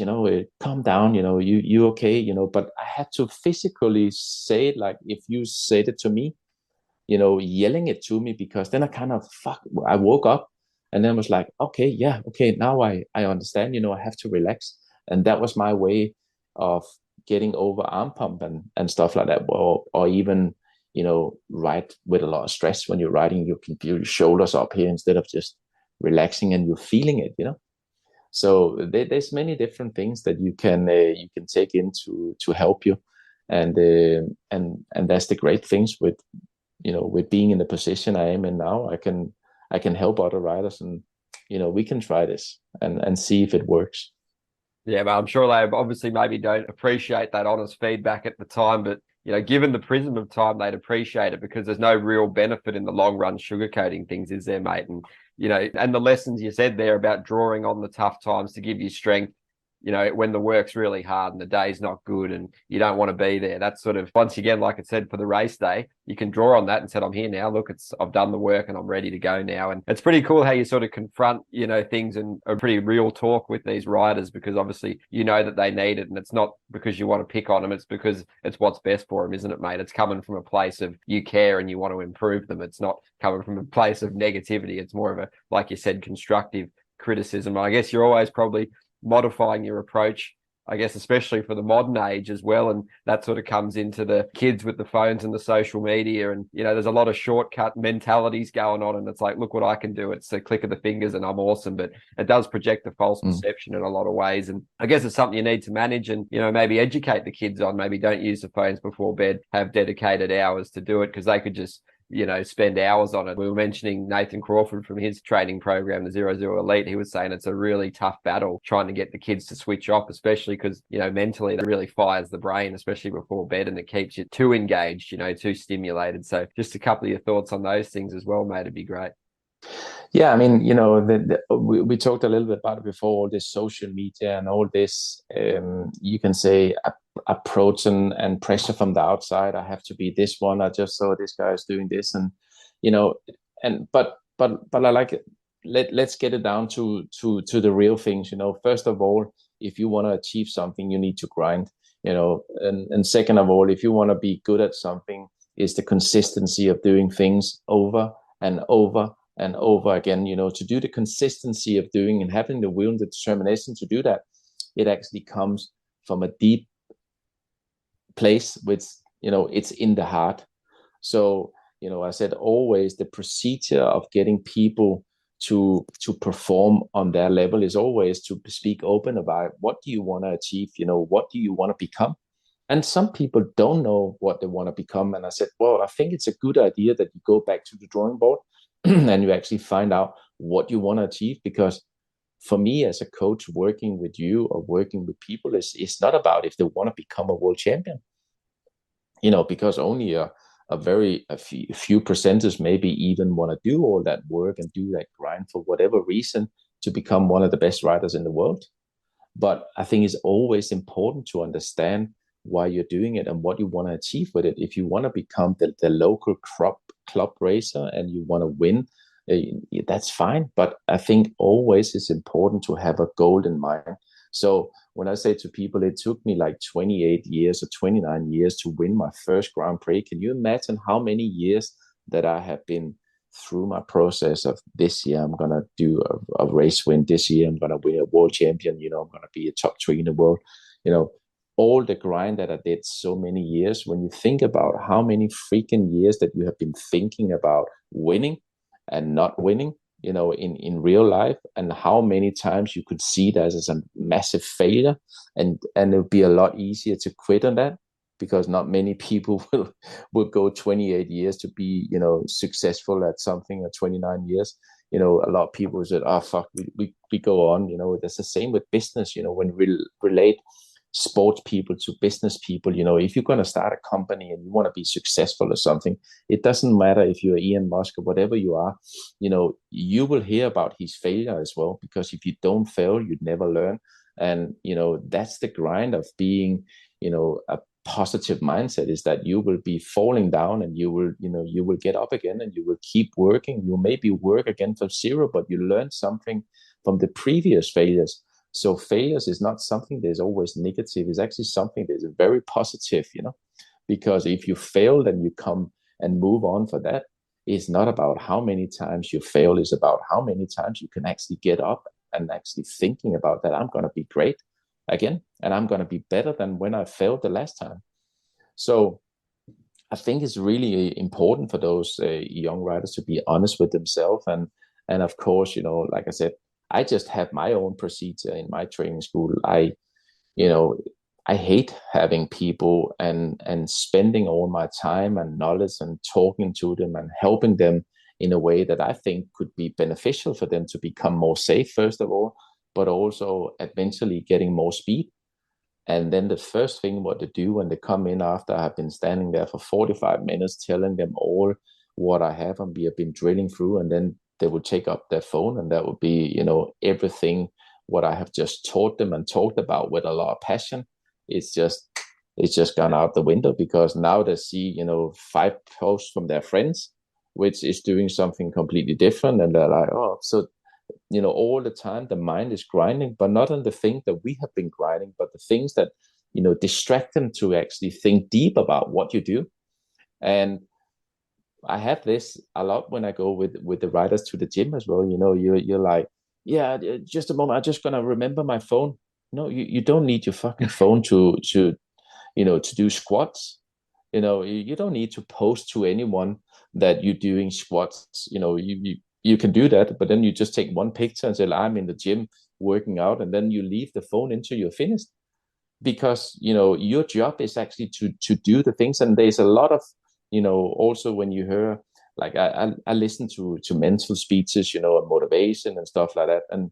calm down, you okay, but I had to physically say it, like if you said it to me, yelling it to me, because then I woke up and then was like, okay, now I understand, I have to relax. And that was my way of getting over arm pump and stuff like that, or even ride with a lot of stress. When you're riding, you can feel your shoulders up here instead of just relaxing, and you're feeling it. So there's many different things that you can take into to help you, and that's the great things with with being in the position I am in now. I can help other riders, and we can try this and see if it works. Yeah, but I'm sure they obviously maybe don't appreciate that honest feedback at the time, but given the prism of time, they'd appreciate it, because there's no real benefit in the long run sugarcoating things, is there, mate? And and the lessons you said there about drawing on the tough times to give you strength, when the work's really hard and the day's not good and you don't want to be there. That's sort of, once again, like I said, for the race day, you can draw on that and said, I'm here now. Look, I've done the work and I'm ready to go now. And it's pretty cool how you sort of confront, things and a pretty real talk with these riders, because obviously that they need it, and it's not because you want to pick on them. It's because it's what's best for them, isn't it, mate? It's coming from a place of you care and you want to improve them. It's not coming from a place of negativity. It's more of a, like you said, constructive criticism. I guess you're always probably modifying your approach, I guess, especially for the modern age as well. And that sort of comes into the kids with the phones and the social media. And, there's a lot of shortcut mentalities going on. And it's like, look what I can do. It's a click of the fingers and I'm awesome. But it does project a false perception in a lot of ways. And I guess it's something you need to manage and, maybe educate the kids on. Maybe don't use the phones before bed, have dedicated hours to do it, because they could just spend hours on it. We were mentioning Nathan Crawford from his training program, the 00 Elite. He was saying it's a really tough battle trying to get the kids to switch off, especially because, mentally that really fires the brain, especially before bed, and it keeps you too engaged, too stimulated. So just a couple of your thoughts on those things as well, mate, it'd be great. Yeah, I mean, we talked a little bit about it before, all this social media and all this, you can say, approach and pressure from the outside. I have to be this one. I just saw this guy is doing this, and but I like it. Let's get it down to the real things. First of all, if you want to achieve something, you need to grind. And second of all, if you want to be good at something, is the consistency of doing things over and over and over again. To do the consistency of doing and having the will and the determination to do that, it actually comes from a deep place with it's in the heart. So I said always the procedure of getting people to perform on their level is always to speak open about what do you want to achieve, what do you want to become. And some people don't know what they want to become. And I said, well, I think it's a good idea that you go back to the drawing board and you actually find out what you want to achieve. Because for me as a coach, working with you or working with people is not about if they want to become a world champion, because only a few percenters maybe even want to do all that work and do that grind for whatever reason to become one of the best riders in the world. But I think it's always important to understand why you're doing it and what you want to achieve with it. If you want to become the local club racer and you want to win, that's fine. But I think always it's important to have a goal in mind. So when I say to people, it took me like 28 years or 29 years to win my first Grand Prix. Can you imagine how many years that I have been through my process of this year, I'm going to do a race win. This year, I'm going to win a world champion. I'm going to be a top 3 in the world. All the grind that I did so many years, when you think about how many freaking years that you have been thinking about winning and not winning, in real life, and how many times you could see that as a massive failure, and it would be a lot easier to quit on that, because not many people will go 28 years to be, successful at something, or 29 years. A lot of people said, oh, fuck, we go on. That's the same with business, when we relate sports people to business people. If you're going to start a company and you want to be successful or something, it doesn't matter if you're Elon Musk or whatever you are, you will hear about his failure as well, because if you don't fail, you'd never learn. And that's the grind of being a positive mindset, is that you will be falling down and you will get up again, and you will keep working. You maybe work again from zero, but you learn something from the previous failures. So failures is not something that is always negative. It's actually something that is very positive, because if you fail, then you come and move on for that. It's not about how many times you fail. It's about how many times you can actually get up and actually thinking about that. I'm going to be great again, and I'm going to be better than when I failed the last time. So I think it's really important for those young riders to be honest with themselves, and of course, like I said, I just have my own procedure in my training school. You know, I hate having people and spending all my time and knowledge and talking to them and helping them in a way that I think could be beneficial for them to become more safe, first of all, but also eventually getting more speed. And then the first thing what they do when they come in after I've been standing there for 45 minutes telling them all what I have and we have been drilling through, and then they would take up their phone and that would be, everything what I have just taught them and talked about with a lot of passion. It's just gone out the window because now they see, 5 posts from their friends, which is doing something completely different. And they're like, oh, so all the time the mind is grinding, but not on the thing that we have been grinding, but the things that, distract them to actually think deep about what you do. And I have this a lot when I go with the riders to the gym as well. You're like, yeah, just a moment, I'm just gonna remember my phone. No, you don't need your fucking phone to do squats. You don't need to post to anyone that you're doing squats. You can do that, but then you just take one picture and say, I'm in the gym working out, and then you leave the phone until you're finished. Because your job is actually to do the things. And there's a lot of also when you hear, like I listen to mental speeches, and motivation and stuff like that, and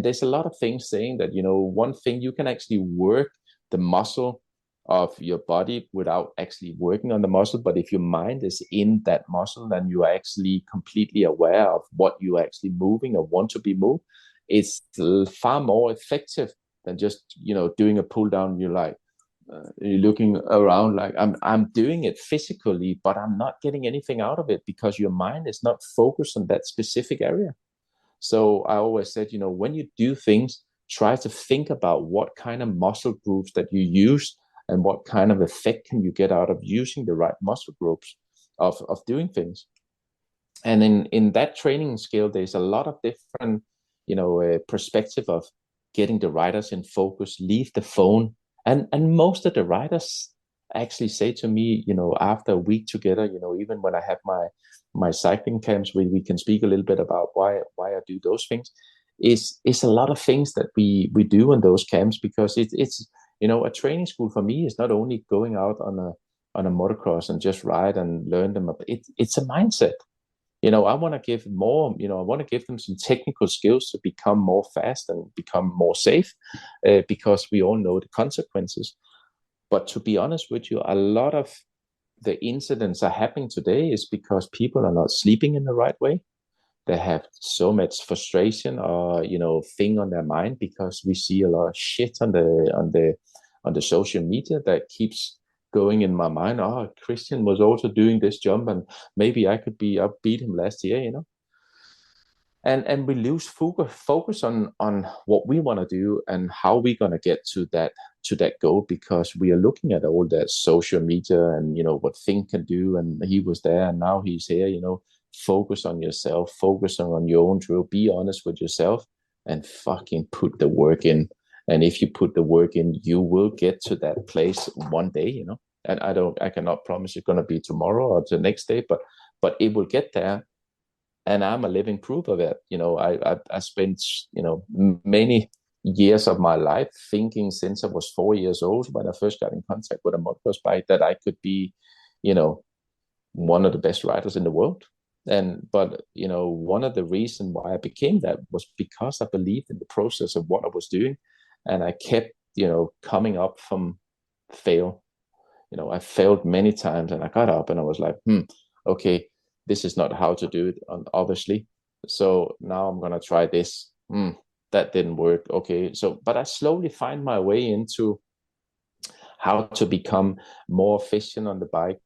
there's a lot of things saying that one thing, you can actually work the muscle of your body without actually working on the muscle. But if your mind is in that muscle and you are actually completely aware of what you are actually moving or want to be moved, it's far more effective than just doing a pull down. You're like you're looking around like I'm doing it physically, but I'm not getting anything out of it because your mind is not focused on that specific area. So I always said, when you do things, try to think about what kind of muscle groups that you use and what kind of effect can you get out of using the right muscle groups of doing things. And in that training scale, there's a lot of different, perspective of getting the riders in focus, leave the phone. And most of the riders actually say to me, after a week together, even when I have my cycling camps, we can speak a little bit about why I do those things. It's a lot of things that we do in those camps, because it's a training school for me is not only going out on a motocross and just ride and learn them. It's a mindset. I want to give more, I want to give them some technical skills to become more fast and become more safe, because we all know the consequences. But to be honest with you, a lot of the incidents are happening today is because people are not sleeping in the right way. They have so much frustration or, thing on their mind, because we see a lot of shit on the social media that keeps going in my mind. Oh, Christian was also doing this jump, and maybe I beat him last year, and we lose focus on what we want to do and how we're going to get to that goal, because we are looking at all that social media and what Finn can do, and he was there and now he's here. Focus on yourself, focus on your own drill, be honest with yourself, and fucking put the work in. And if you put the work in, you will get to that place one day, And I cannot promise it's going to be tomorrow or the next day, but it will get there. And I'm a living proof of it. I spent, many years of my life thinking since I was 4 years old, when I first got in contact with a motocross bike, that I could be, one of the best riders in the world. But one of the reasons why I became that was because I believed in the process of what I was doing, and I kept coming up from fail. I failed many times, and I got up and I was like, okay, this is not how to do it, obviously. So now I'm gonna try this. That didn't work. Okay, but I slowly find my way into how to become more efficient on the bike.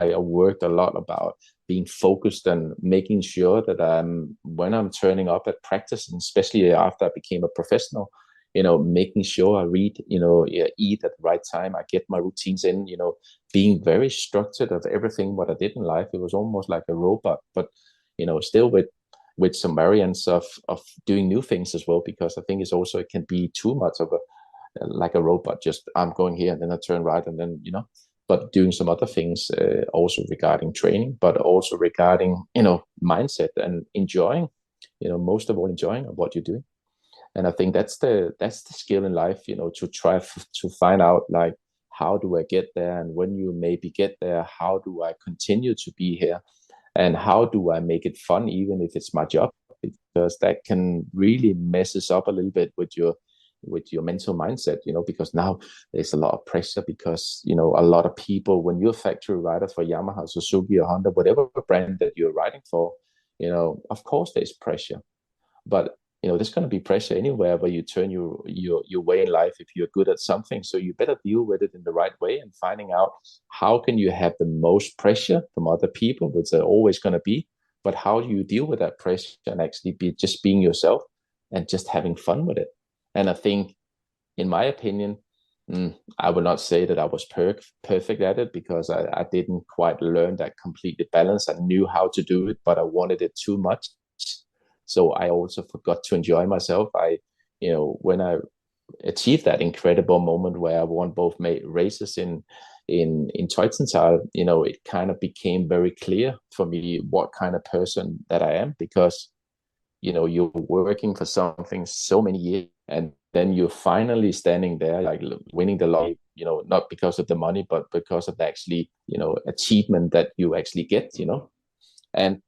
I worked a lot about being focused and making sure that when I'm turning up at practice, and especially after I became a professional, making sure I read, eat at the right time, I get my routines in, being very structured of everything what I did in life. It was almost like a robot, but still with some variants of doing new things as well, because I think it can be too much of like a robot. Just I'm going here and then I turn right and then but doing some other things also regarding training, but also regarding mindset and enjoying, most of all enjoying what you're doing. And I think that's the skill in life, to try to find out like, how do I get there? And when you maybe get there, how do I continue to be here? And how do I make it fun, even if it's my job? Because that can really messes up a little bit with your mental mindset, because now there's a lot of pressure because, a lot of people, when you're a factory rider for Yamaha, Suzuki or Honda, whatever brand that you're riding for, of course there's pressure. But there's going to be pressure anywhere where you turn your way in life if you're good at something. So you better deal with it in the right way and finding out how can you have the most pressure from other people, which are always going to be, but how do you deal with that pressure and actually be just being yourself and just having fun with it. And I think, in my opinion, I would not say that I was perfect at it, because I didn't quite learn that completely balance. I knew how to do it, but I wanted it too much. So I also forgot to enjoy myself. When I achieved that incredible moment where I won both races in Teutenthal, it kind of became very clear for me what kind of person that I am, because, you're working for something so many years, and then you're finally standing there, like winning the lottery, not because of the money, but because of the actually, achievement that you actually get, and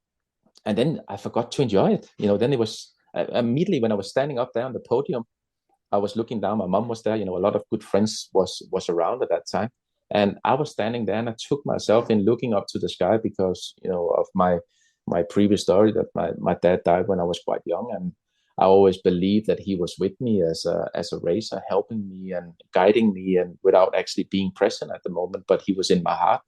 then I forgot to enjoy it. Then it was immediately when I was standing up there on the podium, I was looking down. My mom was there. A lot of good friends was around at that time, and I was standing there, and I took myself in looking up to the sky because of my previous story that my dad died when I was quite young, and I always believed that he was with me as a racer, helping me and guiding me, and without actually being present at the moment, but he was in my heart.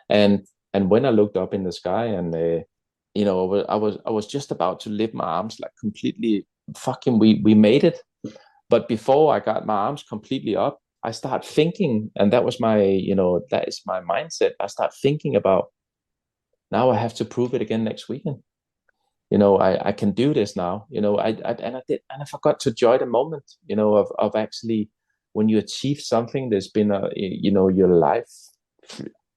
And when I looked up in the sky and I was just about to lift my arms like completely fucking, we made it. But before I got my arms completely up, I start thinking, and that was my, that is my mindset. I start thinking about, now I have to prove it again next weekend. I can do this now. I forgot to enjoy the moment, of actually, when you achieve something, there's been your life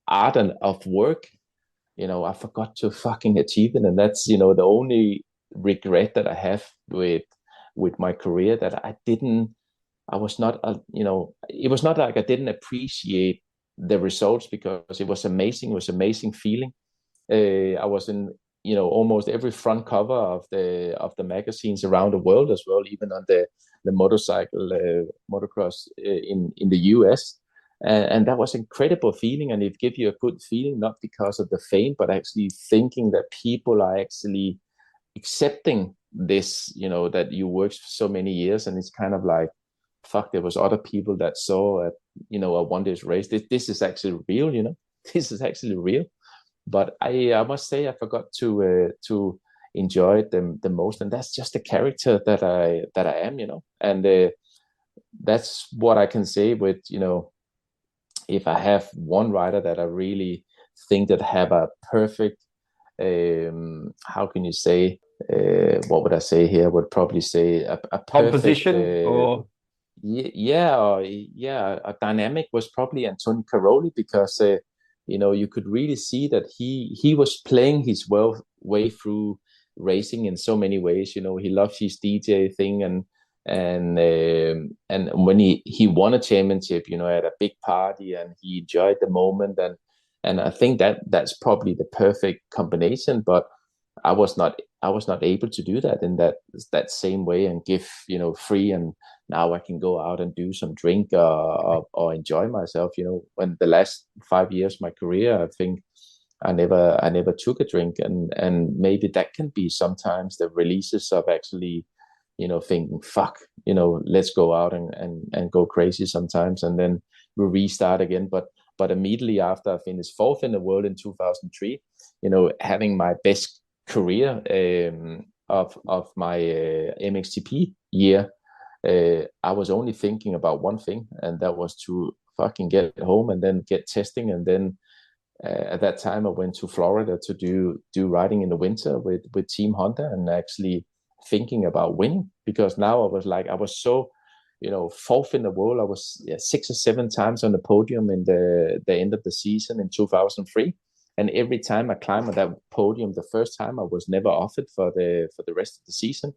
art and of work. I forgot to fucking achieve it. And that's, the only regret that I have with my career, that I was not, it was not like I didn't appreciate the results, because it was amazing. It was amazing feeling. I was in, almost every front cover of the magazines around the world as well, even on the motocross in the US. And that was incredible feeling, and it gave you a good feeling, not because of the fame, but actually thinking that people are actually accepting this, that you worked for so many years, and it's kind of like, fuck, there was other people that saw I won this race. This is actually real, this is actually real. But I must say I forgot to enjoy it the most, and that's just the character that I am, and that's what I can say with, if I have one rider that I really think that have a perfect, how can you say, what would I say here? I would probably say a perfect composition or a dynamic was probably Antonio Caroli, because you could really see that he was playing his way through racing in so many ways. He loved his DJ thing, and when he won a championship, at a big party, and he enjoyed the moment, and I think that's probably the perfect combination. But I was not able to do that in that same way and give free, and now I can go out and do some drink or enjoy myself. When the last 5 years of my career, I think I never took a drink, and maybe that can be sometimes the releases of actually thinking, fuck, let's go out and go crazy sometimes, and then we restart again. But immediately after I finished fourth in the world in 2003, having my best career of my mxgp year, I was only thinking about one thing, and that was to fucking get home and then get testing. And then at that time I went to Florida to do riding in the winter with Team Honda, and actually thinking about winning, because now I was so fourth in the world. I was 6 or 7 times on the podium in the end of the season in 2003. And every time I climbed on that podium, the first time I was never offered for the rest of the season.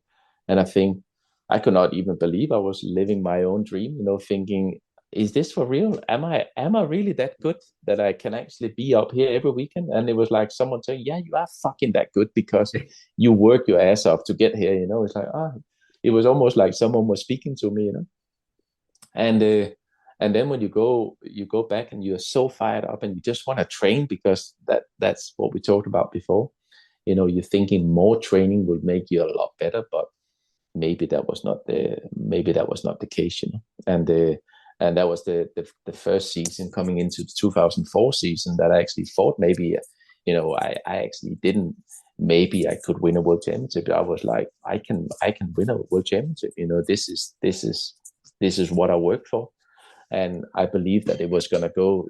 And I think I could not even believe I was living my own dream, thinking, is this for real? Am I really that good that I can actually be up here every weekend? And it was like someone saying, yeah, you are fucking that good because you work your ass off to get here. It's like, it was almost like someone was speaking to me, And then when you go back and you're so fired up and you just want to train because that's what we talked about before. You're thinking more training will make you a lot better, but maybe that was not the case, and that was the first season coming into the 2004 season that I actually thought maybe, I actually didn't. Maybe I could win a world championship. I was like, I can win a world championship. This is what I worked for, and I believed that it was gonna go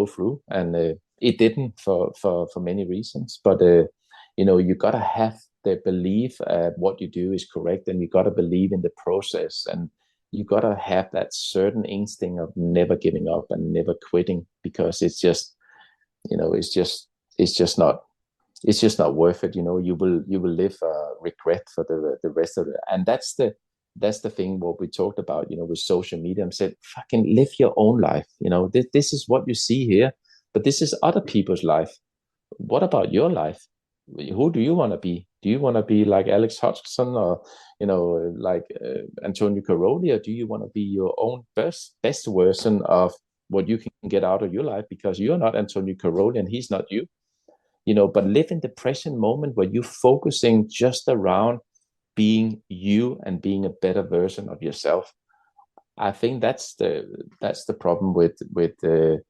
through, and it didn't for many reasons. But you gotta have the belief what you do is correct, and you gotta believe in the process, and you gotta have that certain instinct of never giving up and never quitting, because it's just not worth it. You will live regret for the rest of it, and that's the thing what we talked about, with social media. I said, fucking live your own life. This is what you see here, but this is other people's life. What about your life? Who do you want to be? Do you want to be like Alex Hodgson or, like Antonio Caroli, or do you want to be your own best version of what you can get out of your life? Because you're not Antonio Caroli and he's not you, but live in the present moment where you're focusing just around being you and being a better version of yourself. I think that's the problem with the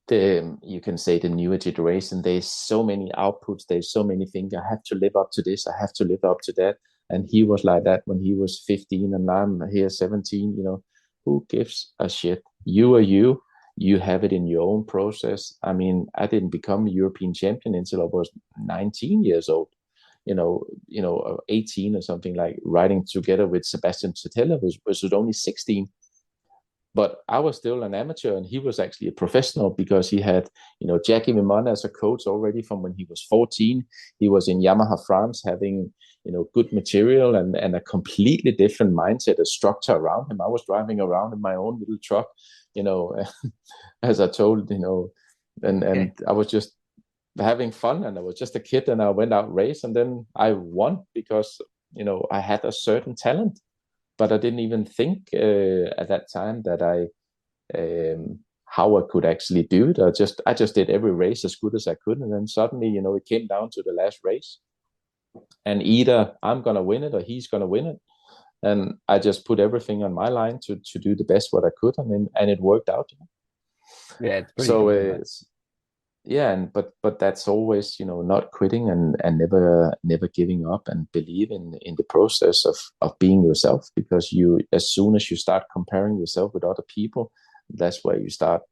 you can say the newer generation. There's so many outputs, there's so many things. I have to live up to this, I have to live up to that. And he was like that when he was 15 and I'm here 17. Who gives a shit? You are you have it in your own process. I mean, I didn't become a European champion until I was 19 years old, 18 or something, like riding together with Sebastian Cetella, was only 16. But I was still an amateur, and he was actually a professional because he had, Jackie Vimona as a coach already from when he was 14. He was in Yamaha France having, good material and a completely different mindset, a structure around him. I was driving around in my own little truck, as I told, and I was just having fun, and I was just a kid, and I went out race, and then I won because, I had a certain talent. But I didn't even think at that time that how I could actually do it. I just did every race as good as I could, and then suddenly, it came down to the last race, and either I'm gonna win it or he's gonna win it, and I just put everything on my line to do the best what I could, and it worked out. Yeah, it's pretty so cool, but that's always, not quitting and never giving up, and believe in the process of being yourself, because as soon as you start comparing yourself with other people, that's where you start,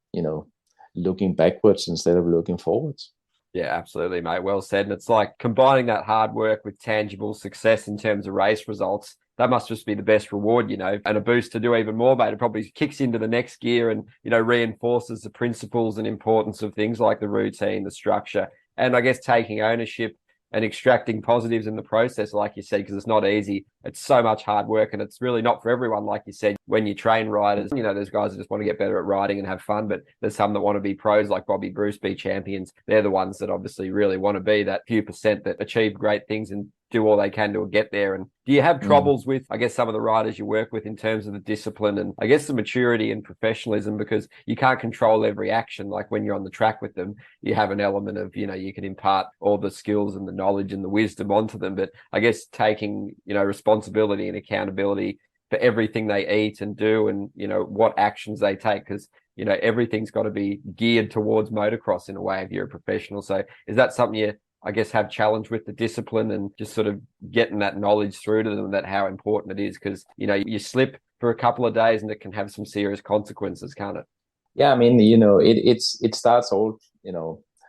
looking backwards instead of looking forwards. Yeah, absolutely, mate. Well said. And it's like combining that hard work with tangible success in terms of race results. That must just be the best reward, and a boost to do even more, mate. It probably kicks into the next gear and, reinforces the principles and importance of things like the routine, the structure, and I guess taking ownership and extracting positives in the process, like you said, because it's not easy. It's so much hard work, and it's really not for everyone. Like you said, when you train riders, there's guys that just want to get better at riding and have fun, but there's some that want to be pros like Bobby Bruce, be champions. They're the ones that obviously really want to be that few percent that achieve great things and do all they can to get there. And do you have troubles with, I guess, some of the riders you work with in terms of the discipline and I guess the maturity and professionalism, because you can't control every action? Like when you're on the track with them, you have an element of, you can impart all the skills and the knowledge and the wisdom onto them. But I guess taking, responsibility and accountability for everything they eat and do and, what actions they take, because, everything's got to be geared towards motocross in a way if you're a professional. So is that something you, I guess, have challenge with, the discipline and just sort of getting that knowledge through to them, that how important it is? Because, you slip for a couple of days and it can have some serious consequences, can't it? Yeah, I mean, it starts all,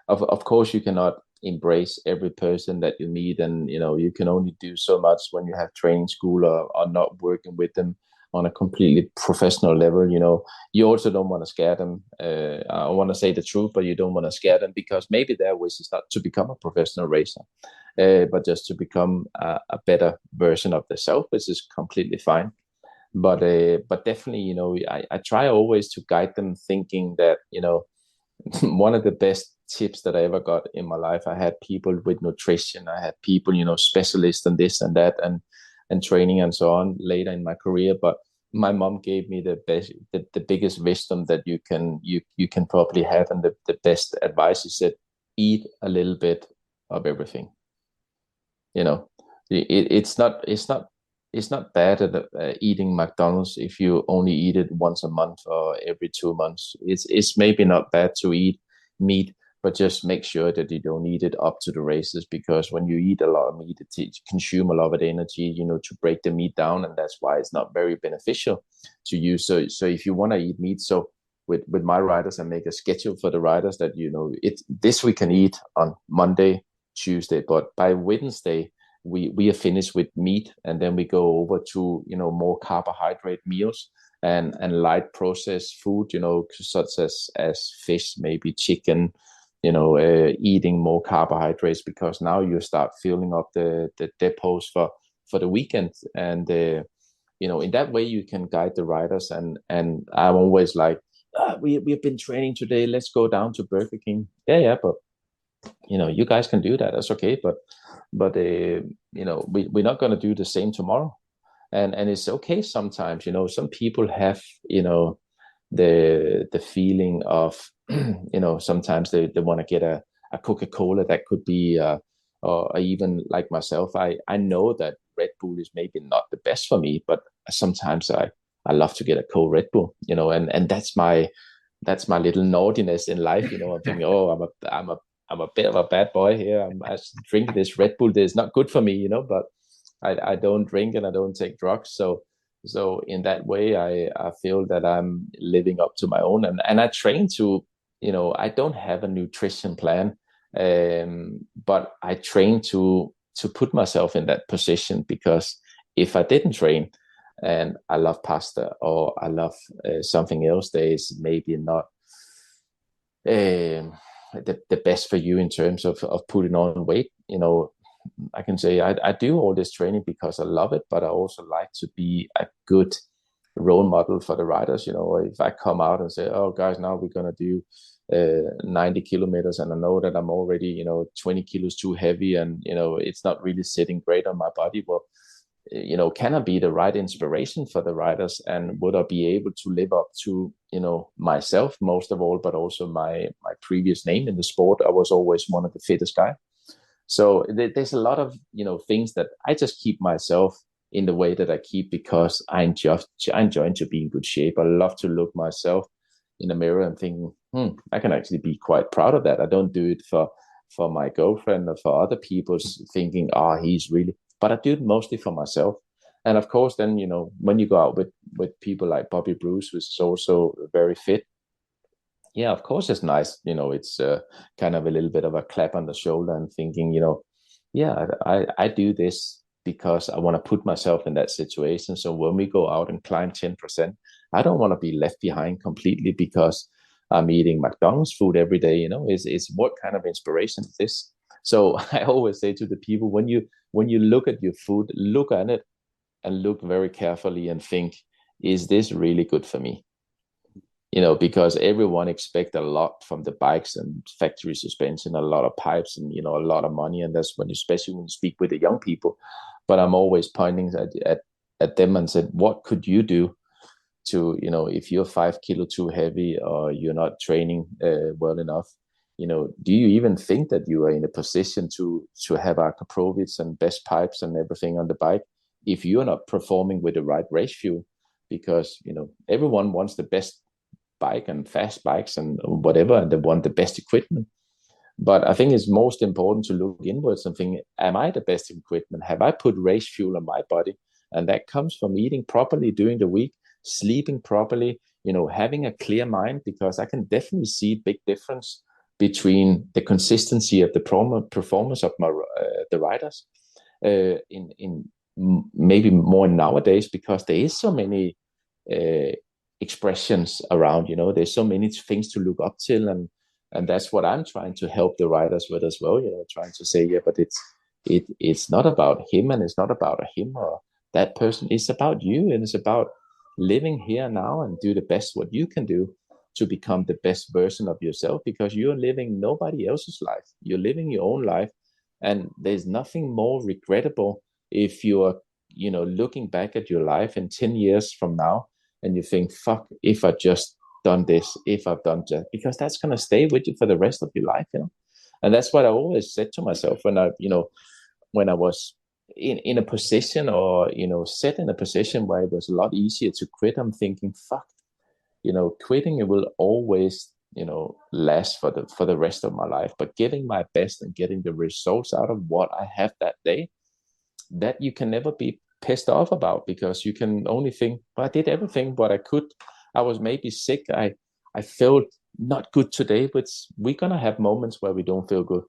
of course you cannot embrace every person that you meet, and, you can only do so much when you have training school or not working with them on a completely professional level. You also don't want to scare them. I want to say the truth, but you don't want to scare them, because maybe their wish is not to become a professional racer, but just to become a better version of themselves, which is completely fine. But definitely, I try always to guide them, thinking that, one of the best tips that I ever got in my life, I had people with nutrition, I had people, specialists in this and that, and training and so on later in my career. But my mom gave me the biggest wisdom that you can probably have, and the best advice. She said, eat a little bit of everything. It's not bad at eating McDonald's if you only eat it once a month or every 2 months. It's maybe not bad to eat meat, but just make sure that you don't eat it up to the races, because when you eat a lot of meat, it consumes a lot of energy, to break the meat down, and that's why it's not very beneficial to you. So if you want to eat meat, so with my riders, I make a schedule for the riders that this we can eat on Monday, Tuesday, but by Wednesday we are finished with meat, and then we go over to more carbohydrate meals and light processed food, such as fish, maybe chicken, eating more carbohydrates, because now you start filling up the depots for the weekend. And in that way you can guide the riders. And I'm always like, we've been training today, let's go down to Burger King. Yeah, but you guys can do that, that's okay, but we're not going to do the same tomorrow. And it's okay sometimes. Some people have the feeling of sometimes they want to get a Coca-Cola. That could be or even like myself, I know that Red Bull is maybe not the best for me, but sometimes I love to get a cold Red Bull, and that's my little naughtiness in life. I'm thinking, oh, I'm a bit of a bad boy here. I drink this Red Bull. That's not good for me, but I don't drink and I don't take drugs. So in that way, I feel that I'm living up to my own, and I train to, I don't have a nutrition plan, but I train to put myself in that position, because if I didn't train and I love pasta or I love something else, there is maybe not the best for you in terms of putting on weight. I can say I do all this training because I love it, but I also like to be a good role model for the riders. If I come out and say, oh guys, now we're going to do 90 kilometers, and I know that I'm already 20 kilos too heavy, and it's not really sitting great on my body. Well, can I be the right inspiration for the riders, and would I be able to live up to myself most of all, but also my previous name in the sport? I was always one of the fittest guy. So there's a lot of things that I just keep myself in the way that I keep, because I enjoy to be in good shape. I love to look myself in the mirror and think, I can actually be quite proud of that. I don't do it for my girlfriend or for other people's thinking, he's really, but I do it mostly for myself. And of course, then, when you go out with people like Bobby Bruce, who's also very fit, yeah, of course it's nice. It's kind of a little bit of a clap on the shoulder and thinking, yeah, I do this because I want to put myself in that situation. So when we go out and climb 10%, I don't want to be left behind completely because I'm eating McDonald's food every day. It's what kind of inspiration is this? So I always say to the people, when you look at your food, look at it and look very carefully and think, is this really good for me? Because everyone expects a lot from the bikes and factory suspension, a lot of pipes and, a lot of money. And that's especially when you speak with the young people. But I'm always pointing at them and said, what could you do to, if you're 5 kilo too heavy or you're not training well enough, do you even think that you are in a position to have Arkaprovic and best pipes and everything on the bike if you're not performing with the right race fuel? Because, everyone wants the best bike and fast bikes and whatever, and they want the best equipment. But I think it's most important to look inwards and think, am I the best equipment? Have I put race fuel on my body? And that comes from eating properly during the week, sleeping properly, having a clear mind, because I can definitely see big difference between the consistency of the performance of the riders in maybe more nowadays, because there is so many expressions around. There's so many things to look up till, and that's what I'm trying to help the riders with as well. Trying to say, yeah, but it's not about him, and it's not about him or that person. It's about you, and it's about living here now and do the best what you can do to become the best version of yourself, because you're living nobody else's life. You're living your own life, and there's nothing more regrettable if you're looking back at your life in 10 years from now and you think, fuck, if I just done this, if I've done that, because that's going to stay with you for the rest of your life. And that's what I always said to myself when I was in a position, or set in a position where it was a lot easier to quit. I'm thinking, fuck, quitting, it will always last for the rest of my life. But giving my best and getting the results out of what I have that day, that you can never be pissed off about, because you can only think, well, I did everything what I could. I was maybe sick. I felt not good today, but we're gonna have moments where we don't feel good.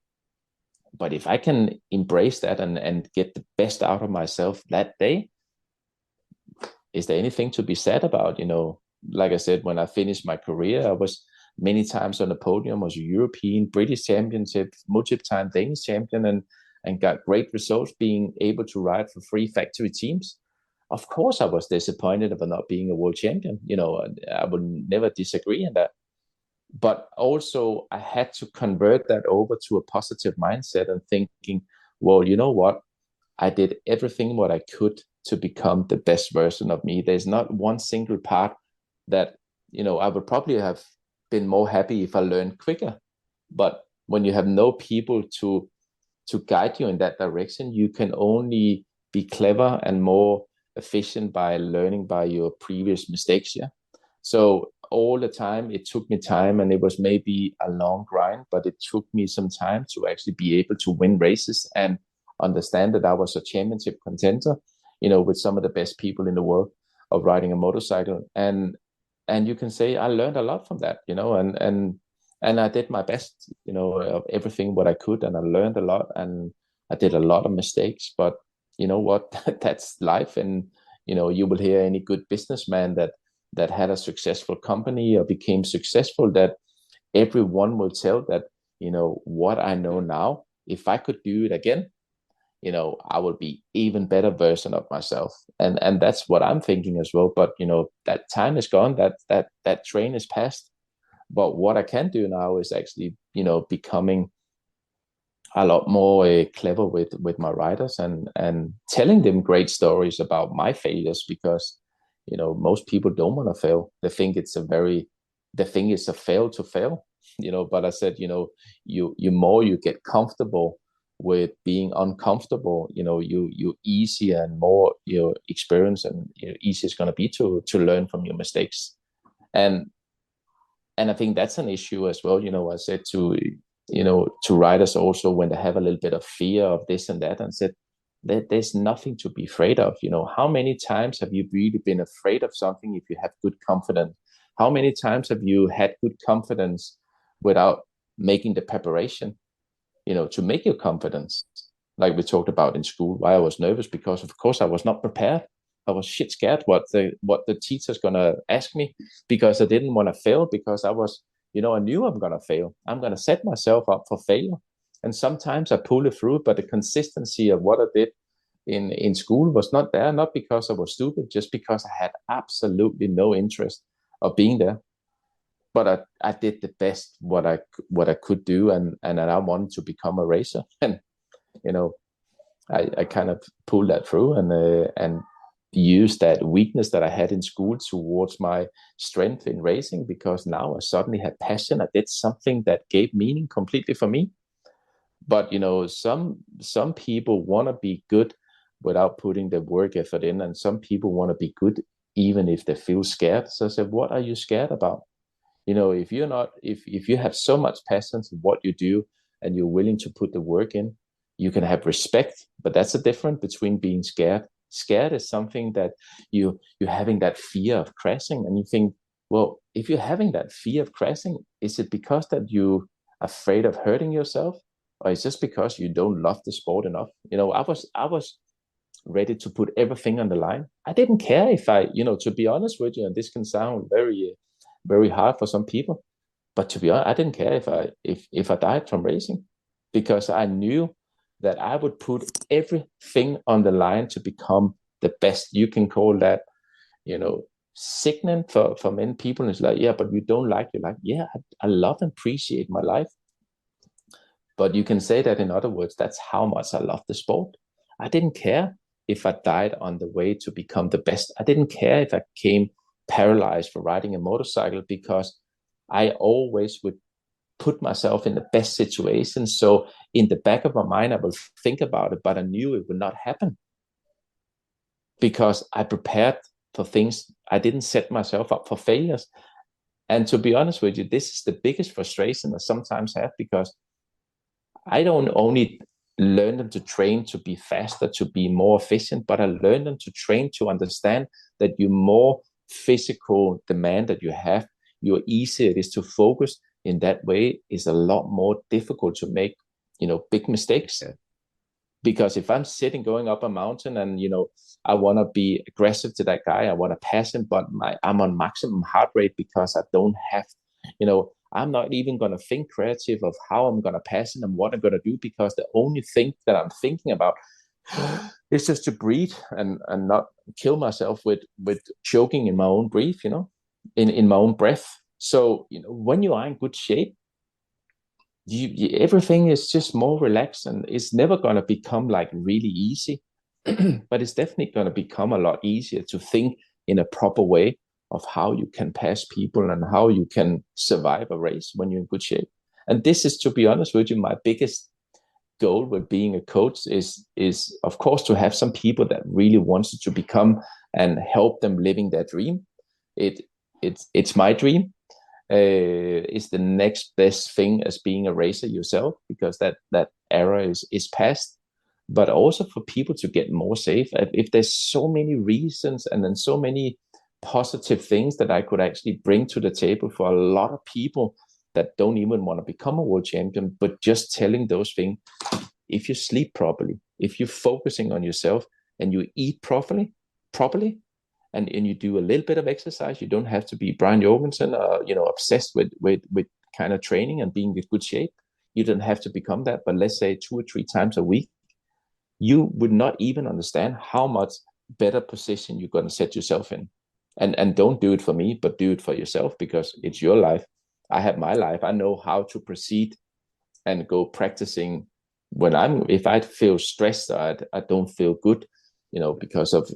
But if I can embrace that and get the best out of myself that day, is there anything to be said about? Like I said, when I finished my career, I was many times on the podium, was a European, British championship, multiple-time Danish champion, and got great results being able to ride for 3 factory teams. Of course, I was disappointed about not being a world champion. I would never disagree in that. But also, I had to convert that over to a positive mindset and thinking, well, you know what? I did everything what I could to become the best version of me. There's not one single part that, I would probably have been more happy if I learned quicker. But when you have no people to guide you in that direction, you can only be clever and more efficient by learning by your previous mistakes. Yeah. So all the time, it took me time, and it was maybe a long grind, but it took me some time to actually be able to win races and understand that I was a championship contender, with some of the best people in the world of riding a motorcycle. And you can say I learned a lot from that, and I did my best, of everything what I could, and I learned a lot, and I did a lot of mistakes. But you know what? That's life, and you will hear any good businessman that had a successful company or became successful, that everyone will tell that, what I know now, if I could do it again, I will be even better version of myself. And that's what I'm thinking as well. But, that time is gone, that train is past. But what I can do now is actually, becoming a lot more clever with my riders, and telling them great stories about my failures, because most people don't want to fail. They think the thing is a fail to fail. But I said, you more you get comfortable with being uncomfortable, you easier and more your experience, and easier it's going to be to learn from your mistakes. And I think that's an issue as well. I said to riders also, when they have a little bit of fear of this and that, and said that there's nothing to be afraid of. How many times have you really been afraid of something if you have good confidence? How many times have you had good confidence without making the preparation, to make your confidence? Like we talked about in school, why I was nervous, because of course I was not prepared. I was shit scared what the teacher's gonna ask me, because I didn't want to fail, because I was, I knew I'm gonna fail. I'm gonna set myself up for failure. And sometimes I pull it through, but the consistency of what I did in school was not there, not because I was stupid, just because I had absolutely no interest of being there. But I did the best what I could do, and I wanted to become a racer, and I kind of pulled that through, and use that weakness that I had in school towards my strength in racing, because now I suddenly had passion. I did something that gave meaning completely for me. But some people want to be good without putting the work effort in, and some people want to be good even if they feel scared. So I said, what are you scared about? If you're not, if you have so much passion for what you do and you're willing to put the work in, you can have respect. But that's the difference between being scared. Scared is something that you're having that fear of crashing, and you think, well, if you're having that fear of crashing, is it because that you're afraid of hurting yourself, or is it just because you don't love the sport enough? I was ready to put everything on the line. I didn't care if I, to be honest with you, and this can sound very, very hard for some people, but to be honest, I didn't care if I died from racing, because I knew that I would put everything on the line to become the best. You can call that, sickening for many people. It's like, yeah, but you don't like your life. Yeah, I love and appreciate my life. But you can say that in other words, that's how much I love the sport. I didn't care if I died on the way to become the best. I didn't care if I came paralyzed for riding a motorcycle, because I always would put myself in the best situation. So in the back of my mind, I will think about it, but I knew it would not happen, because I prepared for things. I didn't set myself up for failures. And to be honest with you, this is the biggest frustration I sometimes have, because I don't only learn them to train to be faster, to be more efficient, but I learn them to train to understand that you more physical demand that you have, your easier it is to focus. In that way, is a lot more difficult to make, big mistakes. Because if I'm sitting going up a mountain and, I want to be aggressive to that guy, I want to pass him, but I'm on maximum heart rate because I don't have, I'm not even going to think creative of how I'm going to pass him and what I'm going to do, because the only thing that I'm thinking about is just to breathe and not kill myself with choking in my own breath, in my own breath. So, when you are in good shape, everything is just more relaxed, and it's never going to become like really easy, but it's definitely going to become a lot easier to think in a proper way of how you can pass people and how you can survive a race when you're in good shape. And this is, to be honest with you, my biggest goal with being a coach is of course to have some people that really wants to become and help them living their dream. It's my dream. Is the next best thing as being a racer yourself, because that era is past. But also for people to get more safe. If there's so many reasons and then so many positive things that I could actually bring to the table for a lot of people that don't even want to become a world champion, but just telling those things. If you sleep properly, if you're focusing on yourself and you eat properly, and you do a little bit of exercise, you don't have to be Brian Jorgensen, obsessed with kind of training and being in good shape. You don't have to become that, but let's say 2 or 3 times a week, you would not even understand how much better position you're going to set yourself in. And don't do it for me, but do it for yourself, because it's your life. I have my life. I know how to proceed and go practicing if I feel stressed, or I don't feel good, because of,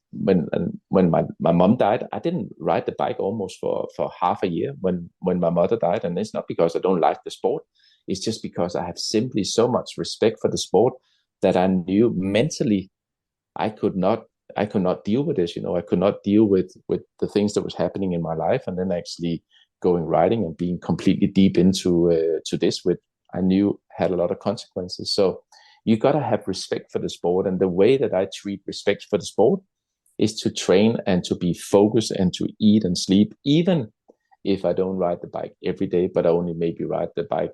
when my mom died, I didn't ride the bike almost for half a year when my mother died. And it's not because I don't like the sport. It's just because I have simply so much respect for the sport that I knew mentally I could not deal with this. I could not deal with the things that was happening in my life, and then actually going riding and being completely deep into to this, which I knew had a lot of consequences. So you got to have respect for the sport. And the way that I treat respect for the sport is to train and to be focused and to eat and sleep, even if I don't ride the bike every day, but I only maybe ride the bike,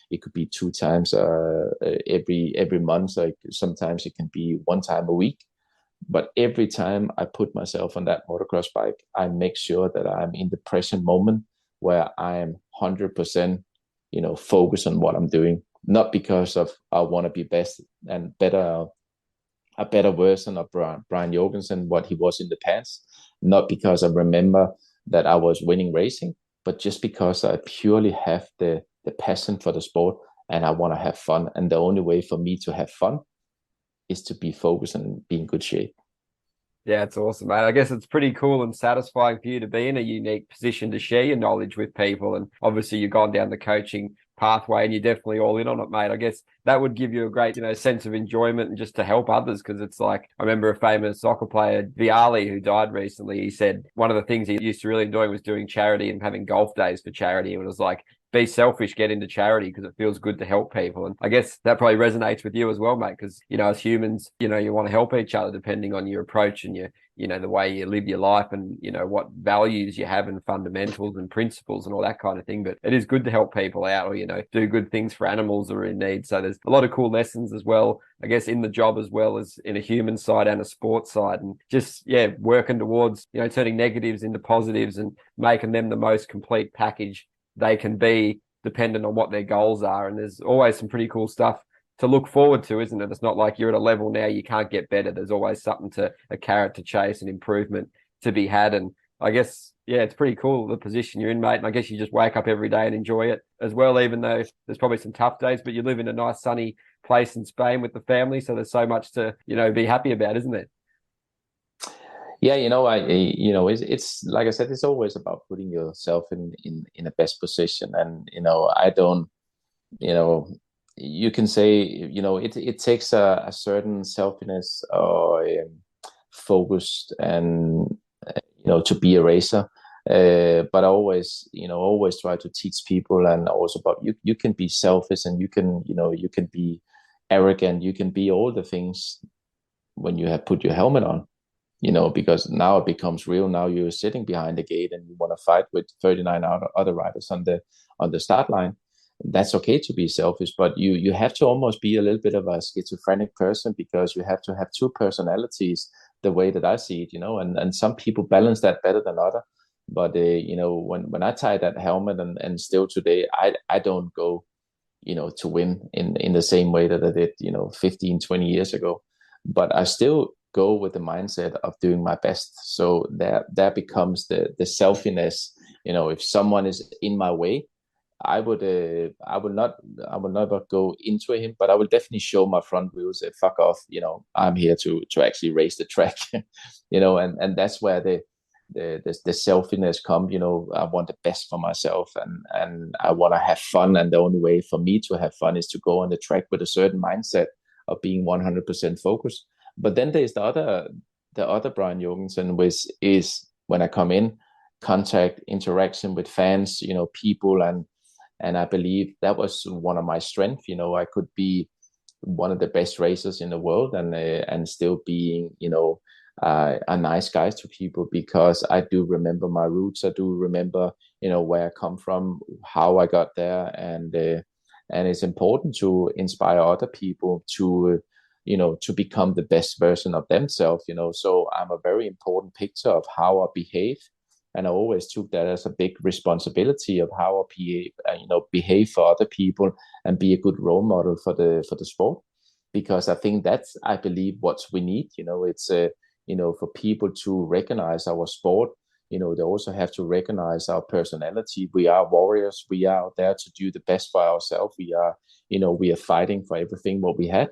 it could be 2 times every month. Like sometimes it can be 1 time a week. But every time I put myself on that motocross bike, I make sure that I'm in the present moment where I am 100%, focused on what I'm doing. Not because of I want to be best and better, a better version of Brian Jorgensen, what he was in the past. Not because I remember that I was winning racing, but just because I purely have the passion for the sport and I want to have fun. And the only way for me to have fun is to be focused and be in good shape. Yeah, it's awesome, mate. I guess it's pretty cool and satisfying for you to be in a unique position to share your knowledge with people. And obviously you've gone down the coaching pathway and you're definitely all in on it, mate. I guess that would give you a great, sense of enjoyment and just to help others. Because it's like, I remember a famous soccer player, Viali, who died recently. He said one of the things he used to really enjoy was doing charity and having golf days for charity. And it was like, be selfish, get into charity because it feels good to help people. And I guess that probably resonates with you as well, mate, because, as humans, you want to help each other depending on your approach and the way you live your life and, what values you have and fundamentals and principles and all that kind of thing. But it is good to help people out or, do good things for animals that are in need. So there's a lot of cool lessons as well, I guess, in the job as well as in a human side and a sports side. And just, working towards, turning negatives into positives and making them the most complete package they can be dependent on what their goals are. And there's always some pretty cool stuff to look forward to, isn't it? It's not like you're at a level now you can't get better. There's always something a carrot to chase and improvement to be had. And I guess, it's pretty cool the position you're in, mate. And I guess you just wake up every day and enjoy it as well, even though there's probably some tough days, but you live in a nice sunny place in Spain with the family. So there's so much to, be happy about, isn't it? Yeah, it's like I said, it's always about putting yourself in a best position. And, I don't, you can say, it takes a certain selfishness or focused and, to be a racer. But I always try to teach people and also about you can be selfish and you can be arrogant. You can be all the things when you have put your helmet on. Because now it becomes real. Now you're sitting behind the gate and you want to fight with 39 other riders on the start line. That's okay to be selfish, but you have to almost be a little bit of a schizophrenic person because you have to have two personalities, the way that I see it, and some people balance that better than others. But, when I tie that helmet and still today, I don't go, to win in the same way that I did, 15, 20 years ago. But I still go with the mindset of doing my best. So there becomes the selfishness. If someone is in my way, I will never go into him, but I will definitely show my front wheels, say, fuck off, I'm here to actually race the track, and that's where the selfishness comes. I want the best for myself and I want to have fun. And the only way for me to have fun is to go on the track with a certain mindset of being 100% focused. But then there's the other Brian Jorgensen, which is when I come in, contact, interaction with fans, people, and I believe that was one of my strengths. I could be one of the best racers in the world and still being, a nice guy to people because I do remember my roots. I do remember, where I come from, how I got there, and it's important to inspire other people to become the best version of themselves, so I'm a very important picture of how I behave. And I always took that as a big responsibility of how I behave for other people and be a good role model for the sport, because I think that's, I believe, what we need. It's for people to recognize our sport. They also have to recognize our personality. We are warriors. We are out there to do the best for ourselves. We are fighting for everything what we had.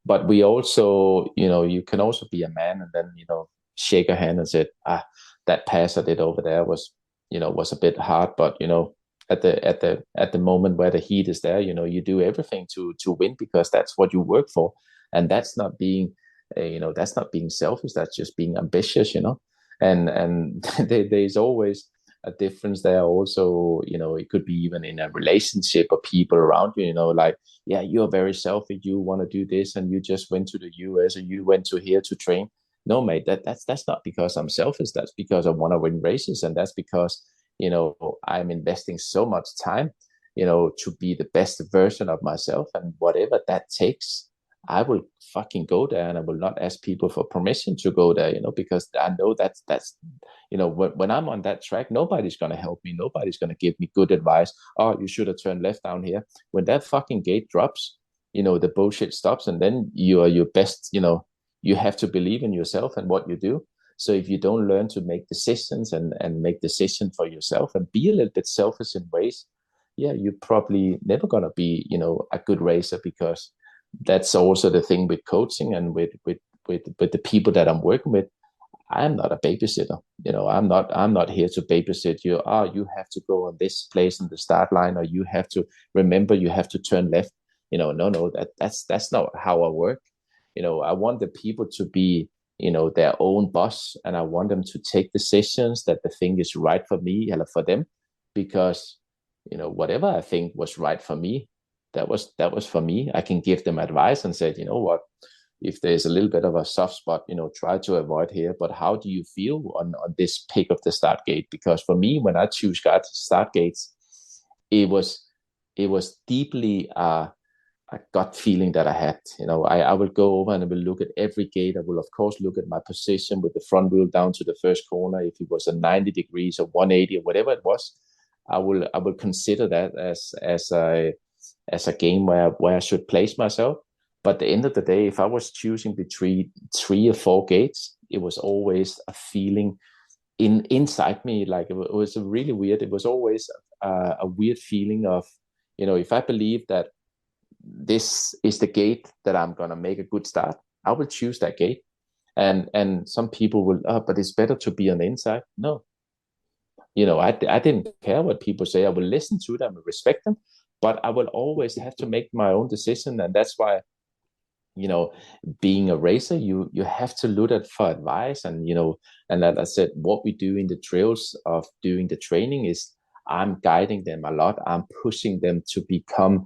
But we also, you can also be a man and then, shake a hand and say, that pass I did over there was a bit hard, but, at the moment where the heat is there, you do everything to win because that's what you work for. And that's not being, that's not being selfish. That's just being ambitious, and there's always a difference there also. It could be even in a relationship or people around you, like, yeah, you're very selfish, you want to do this and you just went to the US or you went to here to train. No, mate, that's not because I'm selfish. That's because I want to win races, and that's because I'm investing so much time to be the best version of myself, and whatever that takes, I will fucking go there, and I will not ask people for permission to go there, because I know that's when I'm on that track, nobody's going to help me. Nobody's going to give me good advice. Oh, you should have turned left down here. When that fucking gate drops, the bullshit stops, and then you are your best, you have to believe in yourself and what you do. So if you don't learn to make decisions and make decisions for yourself and be a little bit selfish in ways, yeah, you're probably never going to be, a good racer, because that's also the thing with coaching and with the people that I'm working with. I'm not a babysitter. I'm not here to babysit you. You have to go on this place in the start line, or you have to remember you have to turn left. No, that's not how I work. I want the people to be, their own boss, and I want them to take decisions that they think is right for me or for them, because whatever I think was right for me, that was for me. I can give them advice and say, you know what, if there's a little bit of a soft spot, try to avoid here. But how do you feel on this pick of the start gate? Because for me, when I choose start gates, it was deeply a gut feeling that I had. I will go over and I will look at every gate. I will of course look at my position with the front wheel down to the first corner. If it was a 90 degrees or 180 or whatever it was, I will consider that as a game where I should place myself. But at the end of the day, if I was choosing between 3 or 4 gates, it was always a feeling inside me. Like it was really weird. It was always a weird feeling of, if I believe that this is the gate that I'm gonna make a good start, I will choose that gate. And some people will, but it's better to be on the inside. No, I didn't care what people say. I will listen to them and respect them, but I will always have to make my own decision. And that's why, being a racer, you have to look at for advice. And and as I said, what we do in the trails of doing the training is I'm guiding them a lot. I'm pushing them to become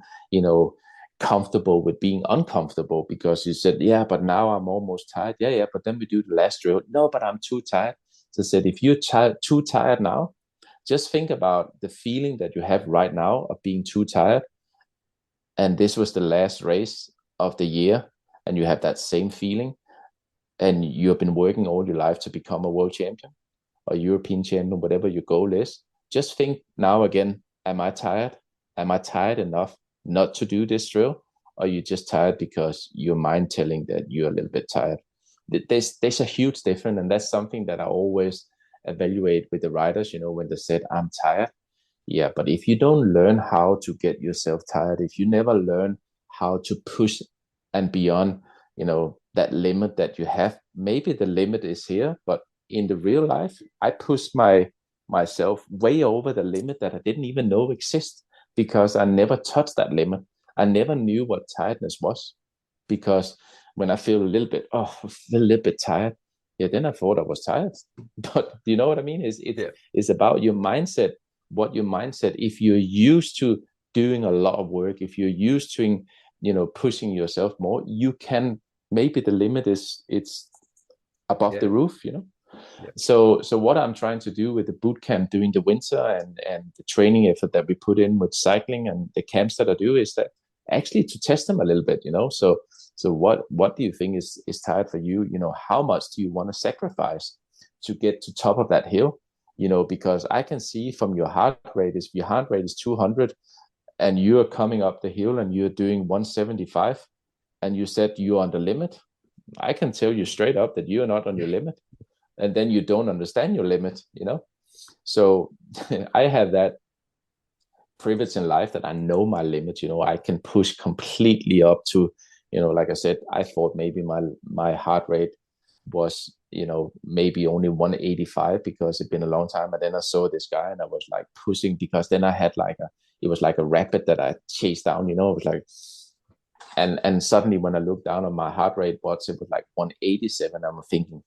comfortable with being uncomfortable, because you said, yeah, but now I'm almost tired. Yeah, but then we do the last drill. No, but I'm too tired. So I said, if you're too tired now, just think about the feeling that you have right now of being too tired. And this was the last race of the year, and you have that same feeling, and you have been working all your life to become a world champion or European champion, whatever your goal is. Just think now again, am I tired? Am I tired enough not to do this drill? Or are you just tired because your mind telling that you're a little bit tired? There's a huge difference, and that's something that I always evaluate with the riders, when they said, I'm tired. Yeah, but if you don't learn how to get yourself tired, if you never learn how to push and beyond, that limit that you have, maybe the limit is here, but in the real life, I pushed myself way over the limit that I didn't even know exists, because I never touched that limit. I never knew what tiredness was, because when I feel a little bit tired, yeah, then I thought I was tired. But you know what I mean? It's about your mindset. What your mindset, if you're used to doing a lot of work, if you're used to pushing yourself more, you can, maybe the limit is it's above the roof. So what I'm trying to do with the boot camp during the winter and the training effort that we put in with cycling and the camps that I do is that actually to test them a little bit. So what do you think is tired for you? How much do you want to sacrifice to get to top of that hill? Because I can see from your heart rate, if your heart rate is 200 and you're coming up the hill and you're doing 175 and you said you're on the limit, I can tell you straight up that you're not on your limit. And then you don't understand your limit, So I have that privilege in life that I know my limit. I can push completely up to, like I said, I thought maybe my heart rate was, maybe only 185 because it'd been a long time. And then I saw this guy and I was like pushing, because then I had it was like a rapid that I chased down, it was like, and suddenly when I looked down on my heart rate watch, it was like 187. I'm thinking,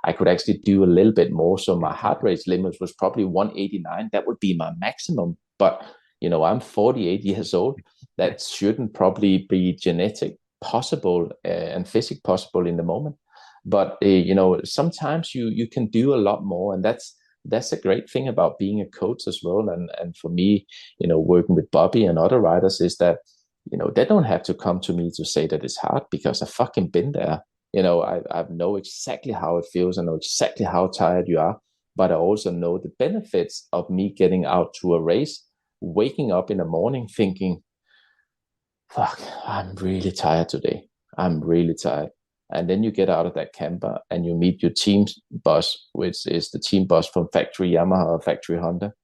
I could actually do a little bit more. So my heart rate limit was probably 189. That would be my maximum. But, I'm 48 years old. That shouldn't probably be genetic possible and physic possible in the moment. But, sometimes you can do a lot more. And that's a great thing about being a coach as well. And for me, working with Bobby and other riders is that, they don't have to come to me to say that it's hard, because I've fucking been there. I know exactly how it feels. I know exactly how tired you are, but I also know the benefits of me getting out to a race, waking up in the morning thinking, fuck, I'm really tired today. I'm really tired. And then you get out of that camper and you meet your team's bus, which is the team bus from factory Yamaha or factory Honda,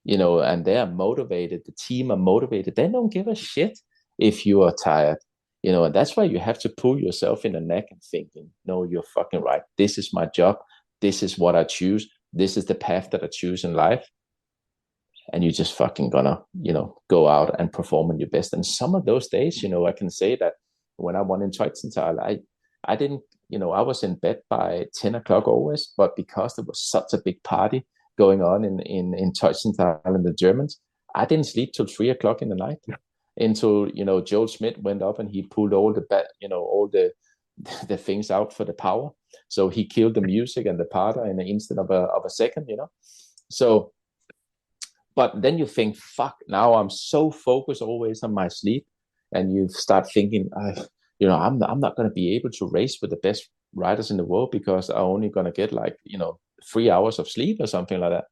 and they are motivated. The team are motivated. They don't give a shit if you are tired. And that's why you have to pull yourself in the neck and thinking, no, you're fucking right. This is my job. This is what I choose. This is the path that I choose in life. And you just fucking gonna, go out and perform in your best. And some of those days, I can say that when I won in Teutsenthalh, I didn't, I was in bed by 10 o'clock always, but because there was such a big party going on in Teutsenthalh and the Germans, I didn't sleep till 3 o'clock in the night until, Joel Schmidt went up and he pulled all the things out for the power. So he killed the music and the parter in an instant of a second, So, but then you think, fuck, now I'm so focused always on my sleep. And you start thinking, I'm not going to be able to race with the best riders in the world because I'm only going to get 3 hours of sleep or something like that.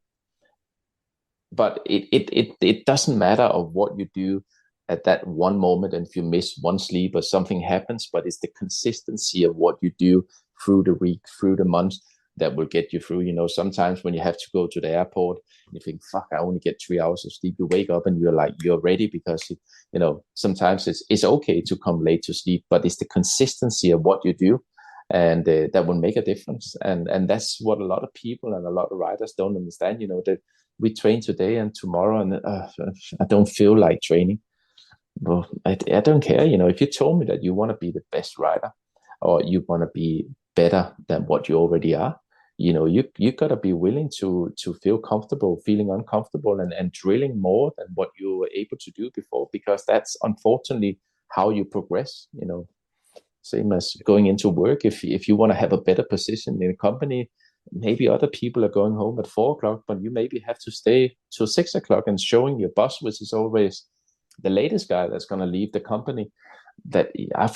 But it doesn't matter of what you do at that one moment, and if you miss one sleep or something happens, but it's the consistency of what you do through the week, through the months, that will get you through. Sometimes when you have to go to the airport, you think, fuck, I only get 3 hours of sleep. You wake up and you're ready because, sometimes it's okay to come late to sleep, but it's the consistency of what you do. And that will make a difference. And that's what a lot of people and a lot of riders don't understand, that we train today and tomorrow, and I don't feel like training. Well, I don't care. If you told me that you want to be the best rider or you want to be better than what you already are, you got to be willing to feel comfortable, feeling uncomfortable, and drilling more than what you were able to do before, because that's unfortunately how you progress. Same as going into work. If you want to have a better position in a company, maybe other people are going home at 4 o'clock, but you maybe have to stay till 6 o'clock and showing your boss, which is always the latest guy that's going to leave the company, that I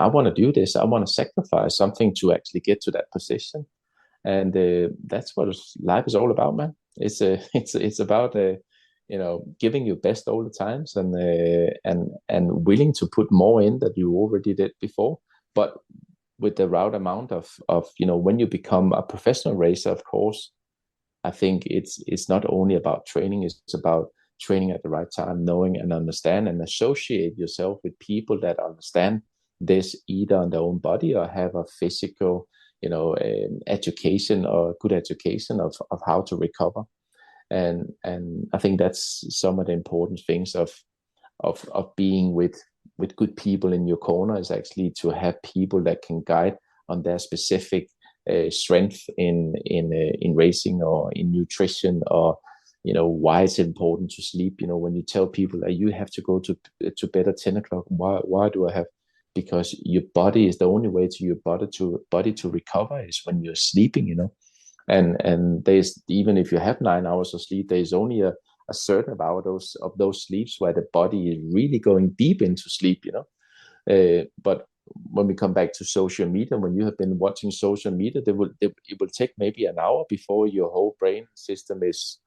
want to do this. I want to sacrifice something to actually get to that position. And that's what life is all about, man. It's about giving your best all the times, and willing to put more in that you already did before, but with the right amount of when you become a professional racer, of course, I think it's not only about training, it's about training at the right time, knowing and understand and associate yourself with people that understand this either on their own body or have a physical, education or good education of how to recover. And I think that's some of the important things of being with good people in your corner, is actually to have people that can guide on their specific strength in racing or in nutrition, or why it's important to sleep. When you tell people that you have to go to bed at 10 o'clock, why do I have? Because your body is the only way to your body to recover is when you're sleeping. And there's, even if you have 9 hours of sleep, there's only a certain amount of those sleeps where the body is really going deep into sleep. But when we come back to social media, when you have been watching social media, it will take maybe an hour before your whole brain system is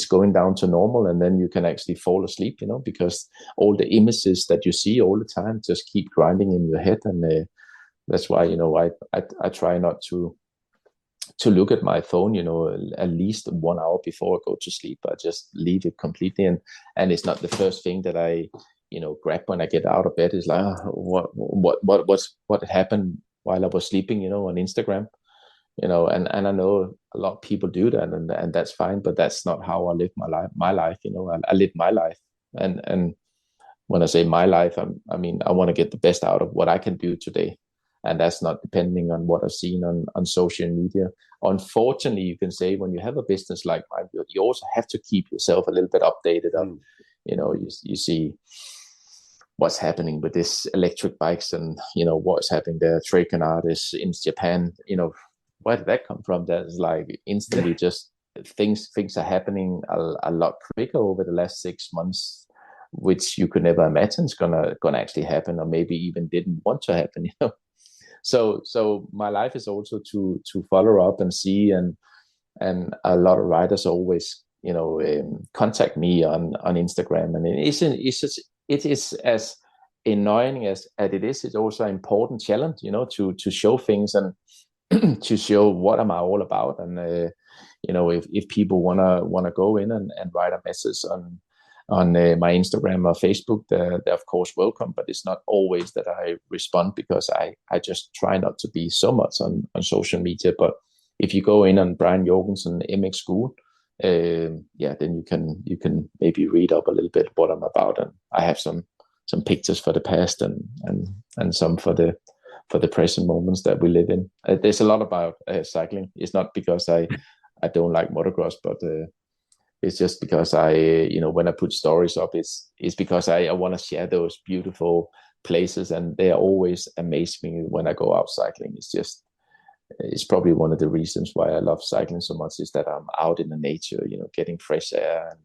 going down to normal, and then you can actually fall asleep, because all the images that you see all the time just keep grinding in your head. And that's why I try not to look at my phone at least 1 hour before I go to sleep. I just leave it completely, and it's not the first thing that I grab when I get out of bed. Is like, what happened while I was sleeping, on Instagram, and I know a lot of people do that, and that's fine, but that's not how I live my life. I live my life, and when I say my life, I mean I want to get the best out of what I can do today, and that's not depending on what I've seen on social media. Unfortunately, you can say when you have a business like mine, you also have to keep yourself a little bit updated on, you see what's happening with this electric bikes, and what's happening there. Trade artists in Japan, where did that come from? That is like instantly just things are happening a lot quicker over the last 6 months, which you could never imagine is gonna actually happen, or maybe even didn't want to happen. So my life is also to follow up and see, and a lot of riders always contact me on Instagram, and it is as annoying as it is. It's also an important challenge, to show things and to show what am I all about. And if people wanna go in and write a message on my Instagram or Facebook, they're of course welcome, but it's not always that I respond, because I just try not to be so much on social media. But if you go in on Brian Jorgensen MX School, then you can maybe read up a little bit what I'm about, and I have some pictures for the past and some for the present moments that we live in. There's a lot about cycling. It's not because I don't like motocross, but It's just because when I put stories up, it's because I want to share those beautiful places, and they always amaze me when I go out cycling. It's probably one of the reasons why I love cycling so much, is that I'm out in the nature, getting fresh air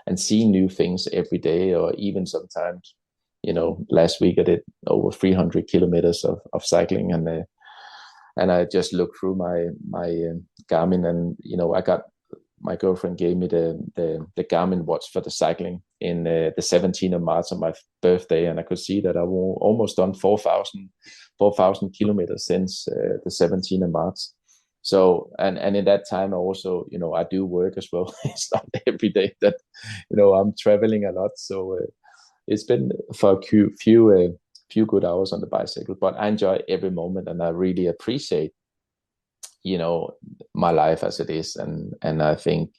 and seeing new things every day, or even sometimes, last week I did over 300 kilometers of cycling, and I just looked through my Garmin, and I got, my girlfriend gave me the Garmin watch for the cycling in the 17th of March on my birthday, and I could see that I almost done 4,000 kilometers since the 17th of March. So, and in that time I also, I do work as well. It's not every day that, I'm traveling a lot. So it's been for a few good hours on the bicycle, but I enjoy every moment, and I really appreciate, my life as it is. And I think,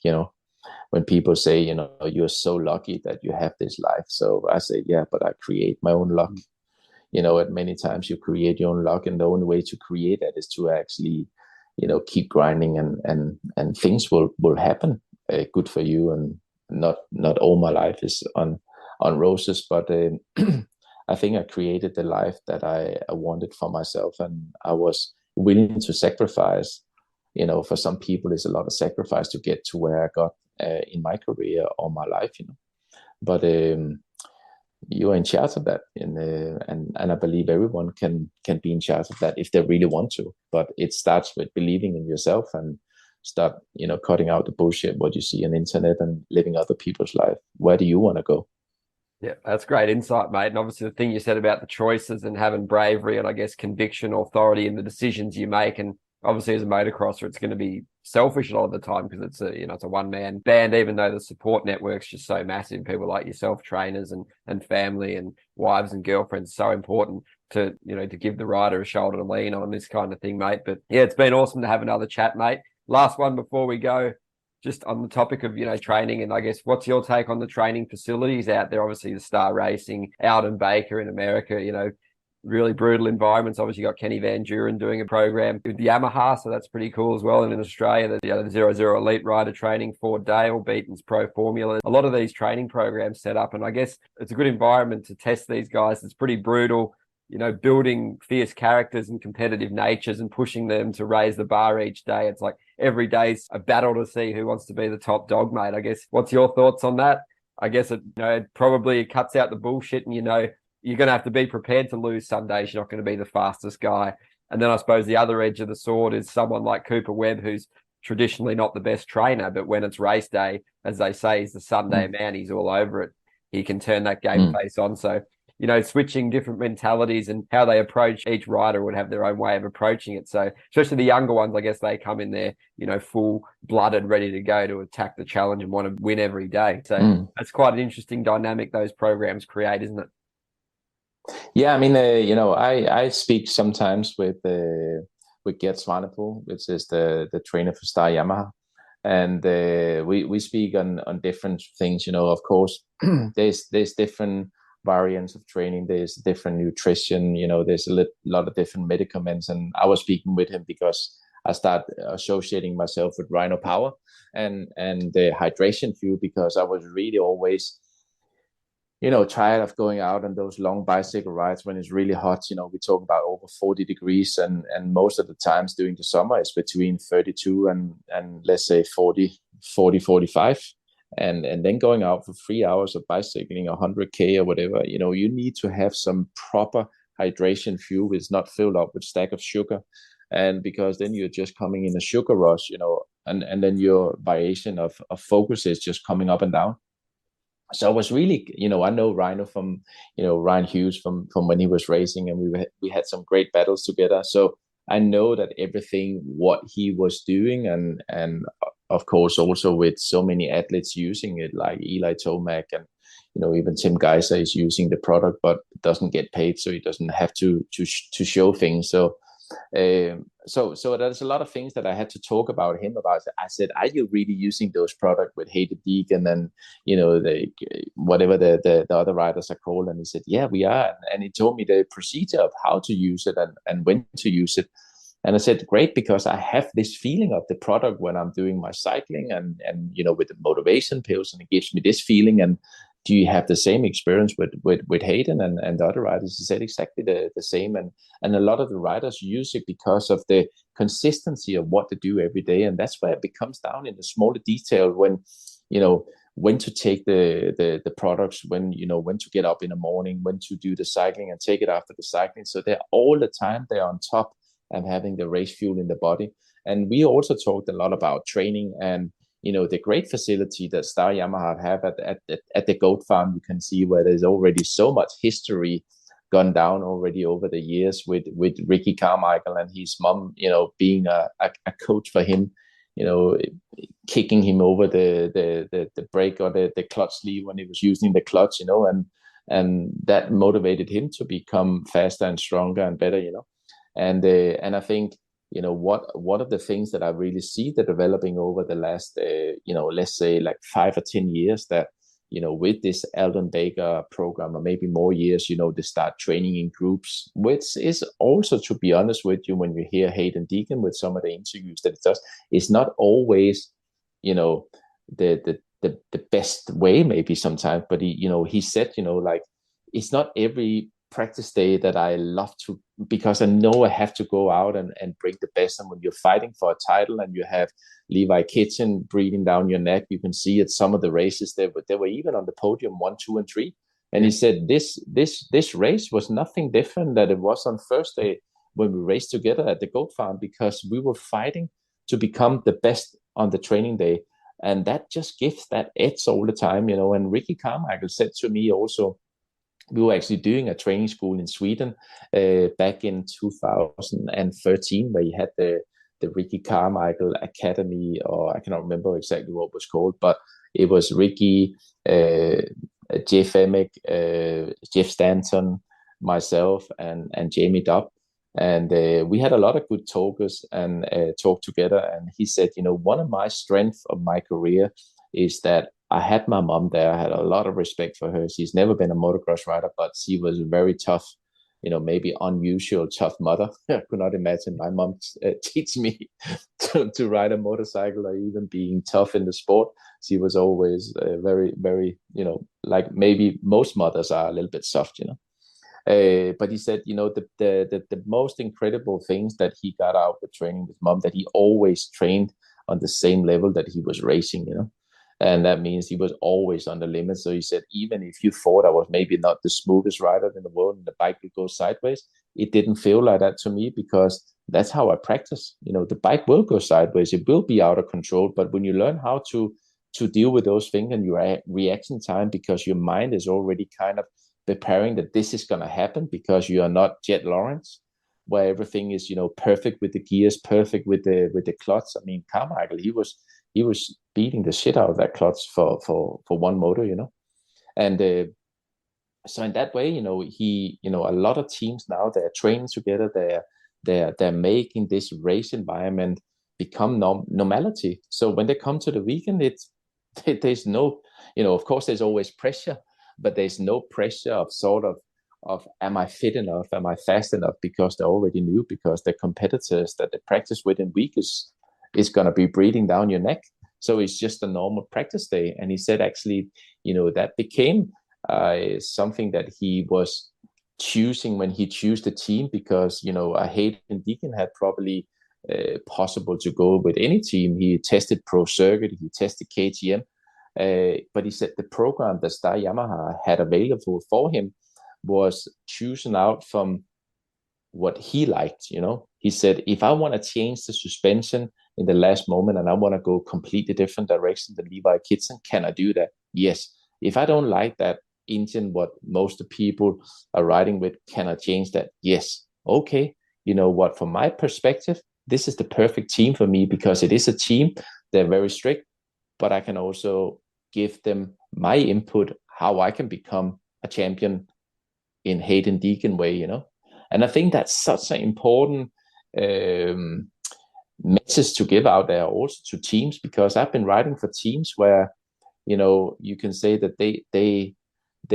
when people say, you're so lucky that you have this life. So I say, yeah, but I create my own luck. At many times you create your own luck, and the only way to create that is to actually, keep grinding, and things will happen good for you. And not all my life is on roses, but I think I created the life that I wanted for myself, and I was willing to sacrifice. For some people, it's a lot of sacrifice to get to where I got in my career or my life. But you are in charge of that, and I believe everyone can be in charge of that if they really want to. But it starts with believing in yourself, and start cutting out the bullshit what you see on the internet, and living other people's life. Where do you want to go? Yeah, that's great insight, mate. And obviously the thing you said about the choices and having bravery and I guess conviction, authority in the decisions you make. And obviously as a motocrosser, it's going to be selfish a lot of the time, because it's it's a one-man band, even though the support network's just so massive. People like yourself, trainers and family and wives and girlfriends, so important to, to give the rider a shoulder to lean on, this kind of thing, mate. But yeah, it's been awesome to have another chat, mate. Last one before we go. Just on the topic of, training, and I guess what's your take on the training facilities out there? Obviously the Star Racing out in Baker in America, really brutal environments. Obviously you got Kenny Van Duren doing a program with Yamaha, so that's pretty cool as well. And in Australia, the 00 Elite Rider training, Ford Dale, Beaton's Pro Formula. A lot of these training programs set up, and I guess it's a good environment to test these guys. It's pretty brutal, building fierce characters and competitive natures and pushing them to raise the bar each day. It's like every day's a battle to see who wants to be the top dog, mate. I guess, what's your thoughts on that? I guess it probably cuts out the bullshit, and you're going to have to be prepared to lose some days. You're not going to be the fastest guy. And then I suppose the other edge of the sword is someone like Cooper Webb, who's traditionally not the best trainer, but when it's race day, as they say, he's the Sunday man. He's all over it. He can turn that game face on. So, switching different mentalities and how they approach each rider would have their own way of approaching it. So especially the younger ones, I guess they come in there, full-blooded, ready to go to attack the challenge and want to win every day. So that's quite an interesting dynamic those programs create, isn't it? Yeah, I mean, I speak sometimes with Gert Swanepoel, which is the trainer for Star Yamaha, and we speak on different things. Of course, there's different variants of training. There's different nutrition. There's a lot of different medicaments. And I was speaking with him because I start associating myself with Rhino Power and the hydration fuel, because I was really always tired of going out on those long bicycle rides when it's really hot. We talk about over 40 degrees, and most of the times during the summer it's between 32 and let's say 40, 45. And then going out for 3 hours of bicycling, 100K or whatever, you need to have some proper hydration fuel. It's not filled up with stack of sugar. And because then you're just coming in a sugar rush, and then your variation of focus is just coming up and down. So I was really, I know Rhino from, Ryan Hughes from when he was racing, and we had some great battles together. So I know that everything what he was doing, and of course also with so many athletes using it, like Eli Tomac, and even Tim Geiser is using the product but doesn't get paid, so he doesn't have to show things. So there's a lot of things that I had to talk about him about. I said, are you really using those products with Hated Deek and then whatever the other riders are called? And he said, yeah, we are. And he told me the procedure of how to use it and when to use it. And I said, great, because I have this feeling of the product when I'm doing my cycling and with the motivation pills, and it gives me this feeling. And do you have the same experience with Hayden and the other riders? He said exactly the same. And a lot of the riders use it because of the consistency of what they do every day. And that's where it becomes down in the smaller detail when to take the products, when to get up in the morning, when to do the cycling and take it after the cycling. So they're all the time, they're on top and having the race fuel in the body. And we also talked a lot about training and the great facility that Star Yamaha have at the goat farm. You can see where there's already so much history gone down already over the years with Ricky Carmichael and his mom, being a coach for him, kicking him over the brake or the clutch sleeve when he was using the clutch, and that motivated him to become faster and stronger and better, and I think one of the things that I really see the developing over the last let's say like 5 or 10 years, that with this Eldon Baker program, or maybe more years, they start training in groups, which is also, to be honest with you, when you hear Hayden Deegan with some of the interviews that it does, it's not always the best way, maybe sometimes, but he said like, it's not every practice day that I love to, because I know I have to go out and bring the best. And when you're fighting for a title and you have Levi Kitchen breathing down your neck, you can see at some of the races they were even on the podium 1, 2, and 3. And he said this race was nothing different than it was on Thursday when we raced together at the goat farm, because we were fighting to become the best on the training day. And that just gives that edge all the time, And Ricky Carmichael said to me also, we were actually doing a training school in Sweden back in 2013, where you had the Ricky Carmichael Academy, or I cannot remember exactly what it was called, but it was Ricky, Jeff Emick, Jeff Stanton, myself, and Jamie Dubb. And we had a lot of good talkers and talked together. And he said, one of my strengths of my career is that I had my mom there. I had a lot of respect for her. She's never been a motocross rider, but she was very tough, maybe unusual tough mother. I could not imagine my mom teach me to ride a motorcycle or even being tough in the sport. She was always very, very, like maybe most mothers are a little bit soft, But he said, the most incredible things that he got out of training with mom, that he always trained on the same level that he was racing, And that means he was always on the limit. So he said, even if you thought I was maybe not the smoothest rider in the world and the bike would go sideways, it didn't feel like that to me, because that's how I practice. The bike will go sideways. It will be out of control. But when you learn how to deal with those things and your reaction time, because your mind is already kind of preparing that this is going to happen, because you are not Jet Lawrence, where everything is, perfect with the gears, perfect with the clutch. I mean, Carmichael, he was beating the shit out of that clutch for one motor, And so in that way, a lot of teams now, they're training together, they're making this race environment become normality. So when they come to the weekend, there's no, of course there's always pressure, but there's no pressure of sort of am I fit enough, am I fast enough, because they already knew, because the competitors that they practice with in week is going to be breathing down your neck. So it's just a normal practice day. And he said, actually, that became something that he was choosing when he chose the team, because, Hayden Deegan had probably possible to go with any team. He tested Pro Circuit, he tested KTM, but he said the program that Star Yamaha had available for him was chosen out from what he liked. He said, if I want to change the suspension in the last moment and I want to go completely different direction than Levi Kitson, can I do that? Yes. If I don't like that engine, what most of the people are riding with, can I change that? Yes. Okay. You know what? From my perspective, this is the perfect team for me, because it is a team. They're very strict, but I can also give them my input, how I can become a champion in Hayden Deegan way, And I think that's such an important message to give out there also to teams, because I've been riding for teams where, you can say that they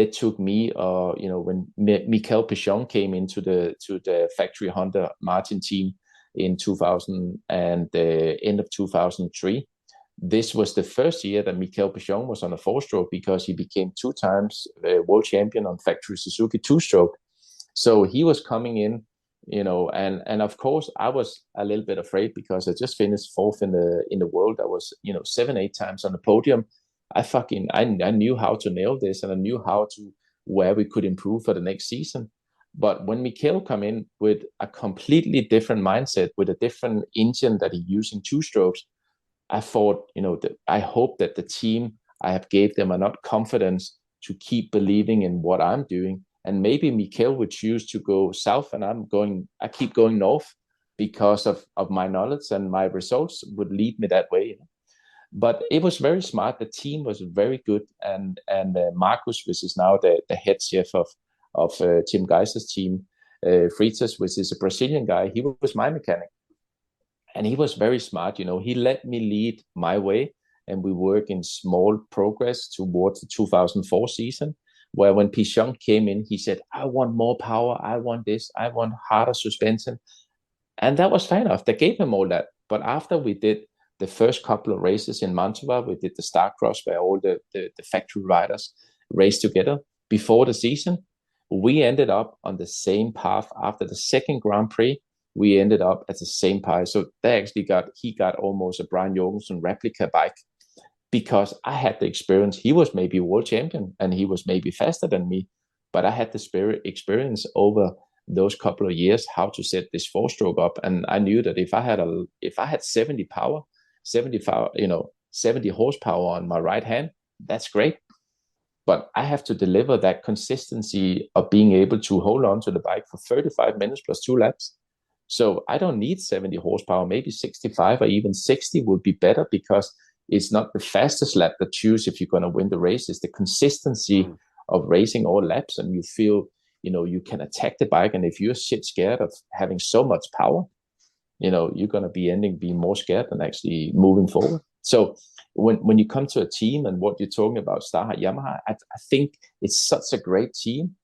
took me, when Michael Pichon came into the factory Honda Martin team, in 2000 and the end of 2003. This was the first year that Mikel Pichon was on a 4-stroke because he became 2 times world champion on factory Suzuki 2-stroke. So he was coming in, and of course I was a little bit afraid because I just finished 4th in the world. I was 7-8 times on the podium. I knew how to nail this, and I knew where we could improve for the next season. But when Mikel come in with a completely different mindset, with a different engine that he used in 2 strokes, I thought, I hope that the team I have gave them enough confidence to keep believing in what I'm doing. And maybe Mikel would choose to go south, and I keep going north because of my knowledge, and my results would lead me that way. But it was very smart. The team was very good, and Marcus, which is now the head chef of Tim Geisler's team, Freitas, which is a Brazilian guy, he was my mechanic. And he was very smart, he let me lead my way, and we work in small progress towards the 2004 season, where when Pichon came in, he said, I want more power, I want this, I want harder suspension. And that was fair enough. They gave him all that. But after we did the first couple of races in Mantova, we did the Star Cross where all the factory riders raced together before the season. We ended up on the same path after the second Grand Prix. We ended up at the same path. So he got almost a Brian Jorgensen replica bike because I had the experience. He was maybe world champion and he was maybe faster than me, but I had the experience over those couple of years how to set this 4-stroke up. And I knew that if I had 70 horsepower on my right hand, that's great. But I have to deliver that consistency of being able to hold on to the bike for 35 minutes plus 2 laps. So I don't need 70 horsepower, maybe 65 or even 60 would be better, because it's not the fastest lap that choose if you're going to win the race. It's the consistency of racing all laps, and you feel, you can attack the bike. And if you're shit scared of having so much power, you're going to be more scared than actually moving forward. So when you come to a team and what you're talking about, Starhart Yamaha, I think it's such a great team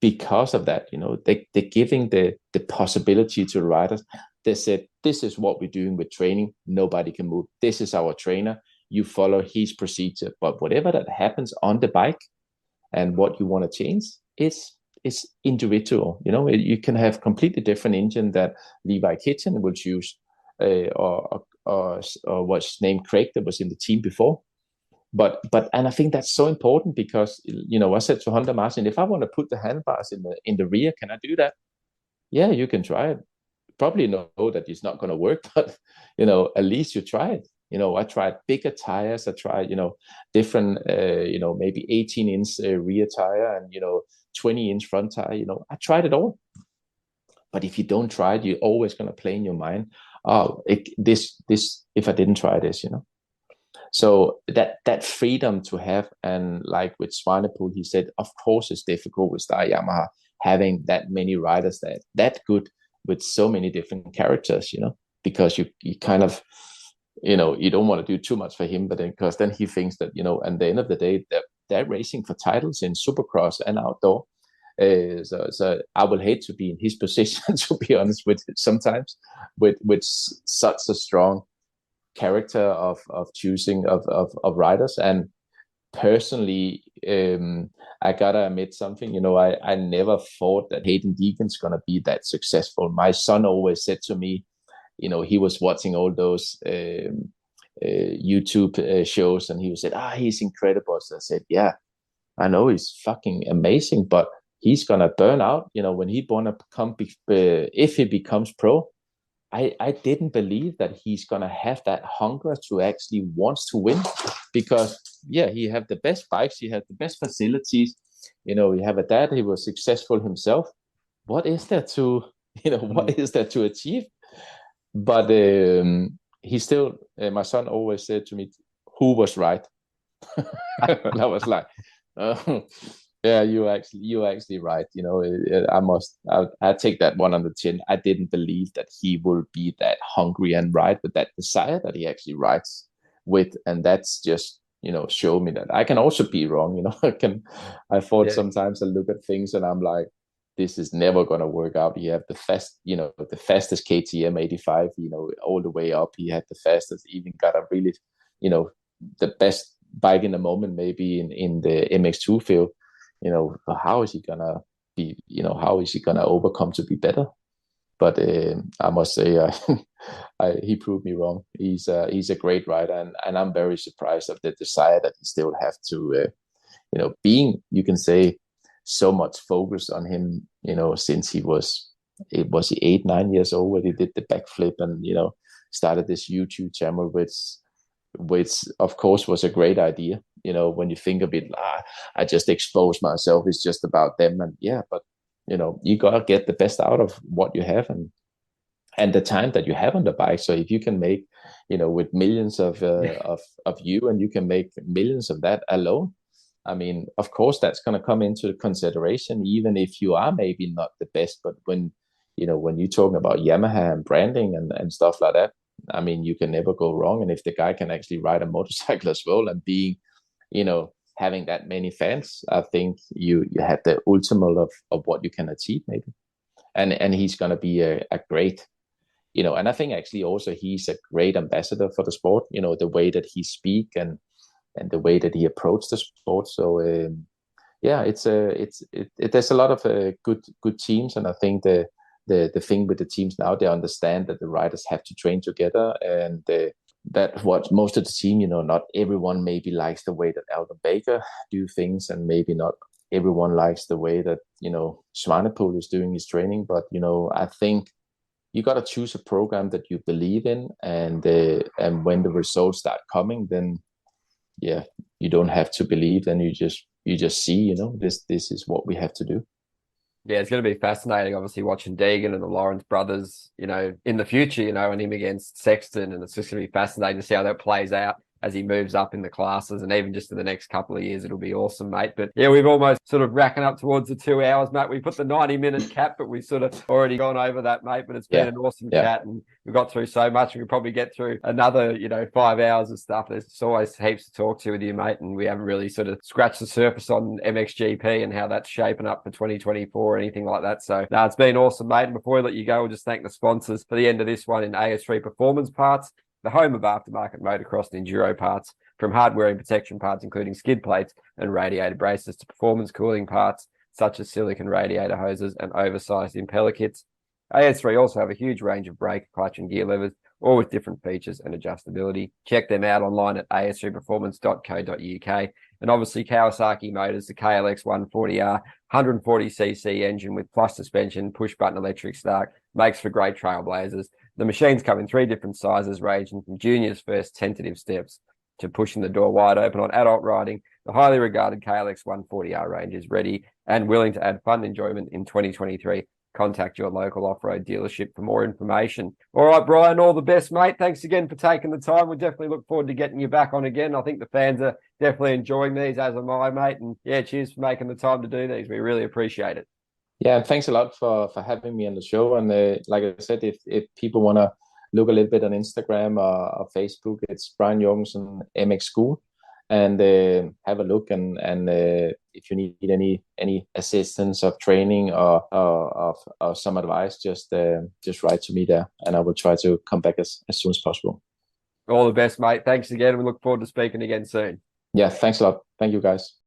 because of that. They're giving the possibility to the riders. They said, this is what we're doing with training. Nobody can move. This is our trainer. You follow his procedure. But whatever that happens on the bike and what you want to change, it's individual. You can have completely different engine that Levi Kitchen will choose, or what's his name, Craig, that was in the team before. But I think that's so important because I said to Honda Martin, if I want to put the handlebars in the rear, can I do that? Yeah, you can try it. Probably know that it's not going to work, but at least you try it. I tried bigger tires. I tried different maybe 18-inch rear tire and 20-inch front tire. I tried it all. But if you don't try it, you're always going to play in your mind, this if I didn't try this, So that freedom to have, and like with Swanepoel, he said, of course it's difficult with Star Yamaha having that many riders that good with so many different characters, because you kind of, you don't want to do too much for him, but because then he thinks that, at the end of the day, they're racing for titles in supercross and outdoor. So I will hate to be in his position, to be honest with it, sometimes with such a strong character of choosing of riders. And personally, I gotta admit something, I never thought that Hayden Deegan's gonna be that successful. My son always said to me, he was watching all those YouTube shows, and he would say, he's incredible. So I said, yeah, I know he's fucking amazing, but he's gonna burn out, when he wanna become, if he becomes pro. I didn't believe that he's gonna have that hunger to actually wants to win, because he have the best bikes, he had the best facilities, he have a dad, he was successful himself. What is there to what is there to achieve? But he still, my son always said to me, who was right? And I was like, yeah, you're actually right. I take that one on the chin. I didn't believe that he will be that hungry and ride with that desire that he actually rides with. And that's just, show me that I can also be wrong. I thought sometimes I look at things and I'm like, this is never gonna work out. You have the fastest KTM 85, all the way up. He had the fastest, even got a really, the best bike in the moment, maybe in the MX2 field. How is he gonna be? How is he gonna overcome to be better? But I must say, he proved me wrong. He's a great rider, and I'm very surprised of the desire that he still have to, being, you can say, so much focus on him, since he was 8, 9 years old when he did the backflip and, started this YouTube channel, which of course was a great idea. When you think of it, I just expose myself. It's just about them. And yeah, but you gotta get the best out of what you have and the time that you have on the bike. So if you can make, with millions of you, and you can make millions of that alone, I mean, of course, that's going to come into consideration, even if you are maybe not the best. But when you're talking about Yamaha and branding and stuff like that, I mean, you can never go wrong. And if the guy can actually ride a motorcycle as well, and being, having that many fans, I think you have the ultimate of what you can achieve, maybe. And he's going to be a great, and I think actually also he's a great ambassador for the sport, the way that he speak and the way that he approached the sport. So yeah, there's a lot of good teams, and I think the thing with the teams now, they understand that the riders have to train together, and that what most of the team, not everyone maybe likes the way that Alden Baker do things, and maybe not everyone likes the way that Swanepoel is doing his training. But I think you got to choose a program that you believe in, and when the results start coming, then yeah, you don't have to believe, then you just see, this is what we have to do. Yeah, it's going to be fascinating, obviously, watching Deegan and the Lawrence brothers, in the future, and him against Sexton. And it's just going to be fascinating to see how that plays out as he moves up in the classes, and even just in the next couple of years. It'll be awesome, mate. But yeah, we've almost sort of racking up towards the 2 hours, mate. We put the 90-minute cap, but we've sort of already gone over that, mate. But it's been an awesome chat, and we've got through so much. We could probably get through another 5 hours of stuff. There's always heaps to talk to with you, mate, and we haven't really sort of scratched the surface on MXGP and how that's shaping up for 2024 or anything like that. So no, it's been awesome, mate. And before we let you go, we'll just thank the sponsors for the end of this one in AS3 Performance Parts, the home of aftermarket motocross and enduro parts, from hardware and protection parts, including skid plates and radiator braces, to performance cooling parts, such as silicon radiator hoses and oversized impeller kits. AS3 also have a huge range of brake, clutch and gear levers, all with different features and adjustability. Check them out online at as3performance.co.uk. And obviously Kawasaki Motors, the KLX 140R, 140cc engine with plus suspension, push-button electric start, makes for great trailblazers. The machines come in 3 different sizes, ranging from junior's first tentative steps to pushing the door wide open on adult riding. The highly regarded KLX 140R range is ready and willing to add fun enjoyment in 2023. Contact your local off-road dealership for more information. All right, Brian, all the best, mate. Thanks again for taking the time. We definitely look forward to getting you back on again. I think the fans are definitely enjoying these, as am I, mate. And yeah, cheers for making the time to do these. We really appreciate it. Yeah, and thanks a lot for having me on the show. And like I said, if people want to look a little bit on Instagram or Facebook, it's Brian Jorgensen MX School, and have a look. And if you need any assistance of training or some advice, just write to me there, and I will try to come back as soon as possible. All the best, mate. Thanks again. We look forward to speaking again soon. Yeah, thanks a lot. Thank you, guys.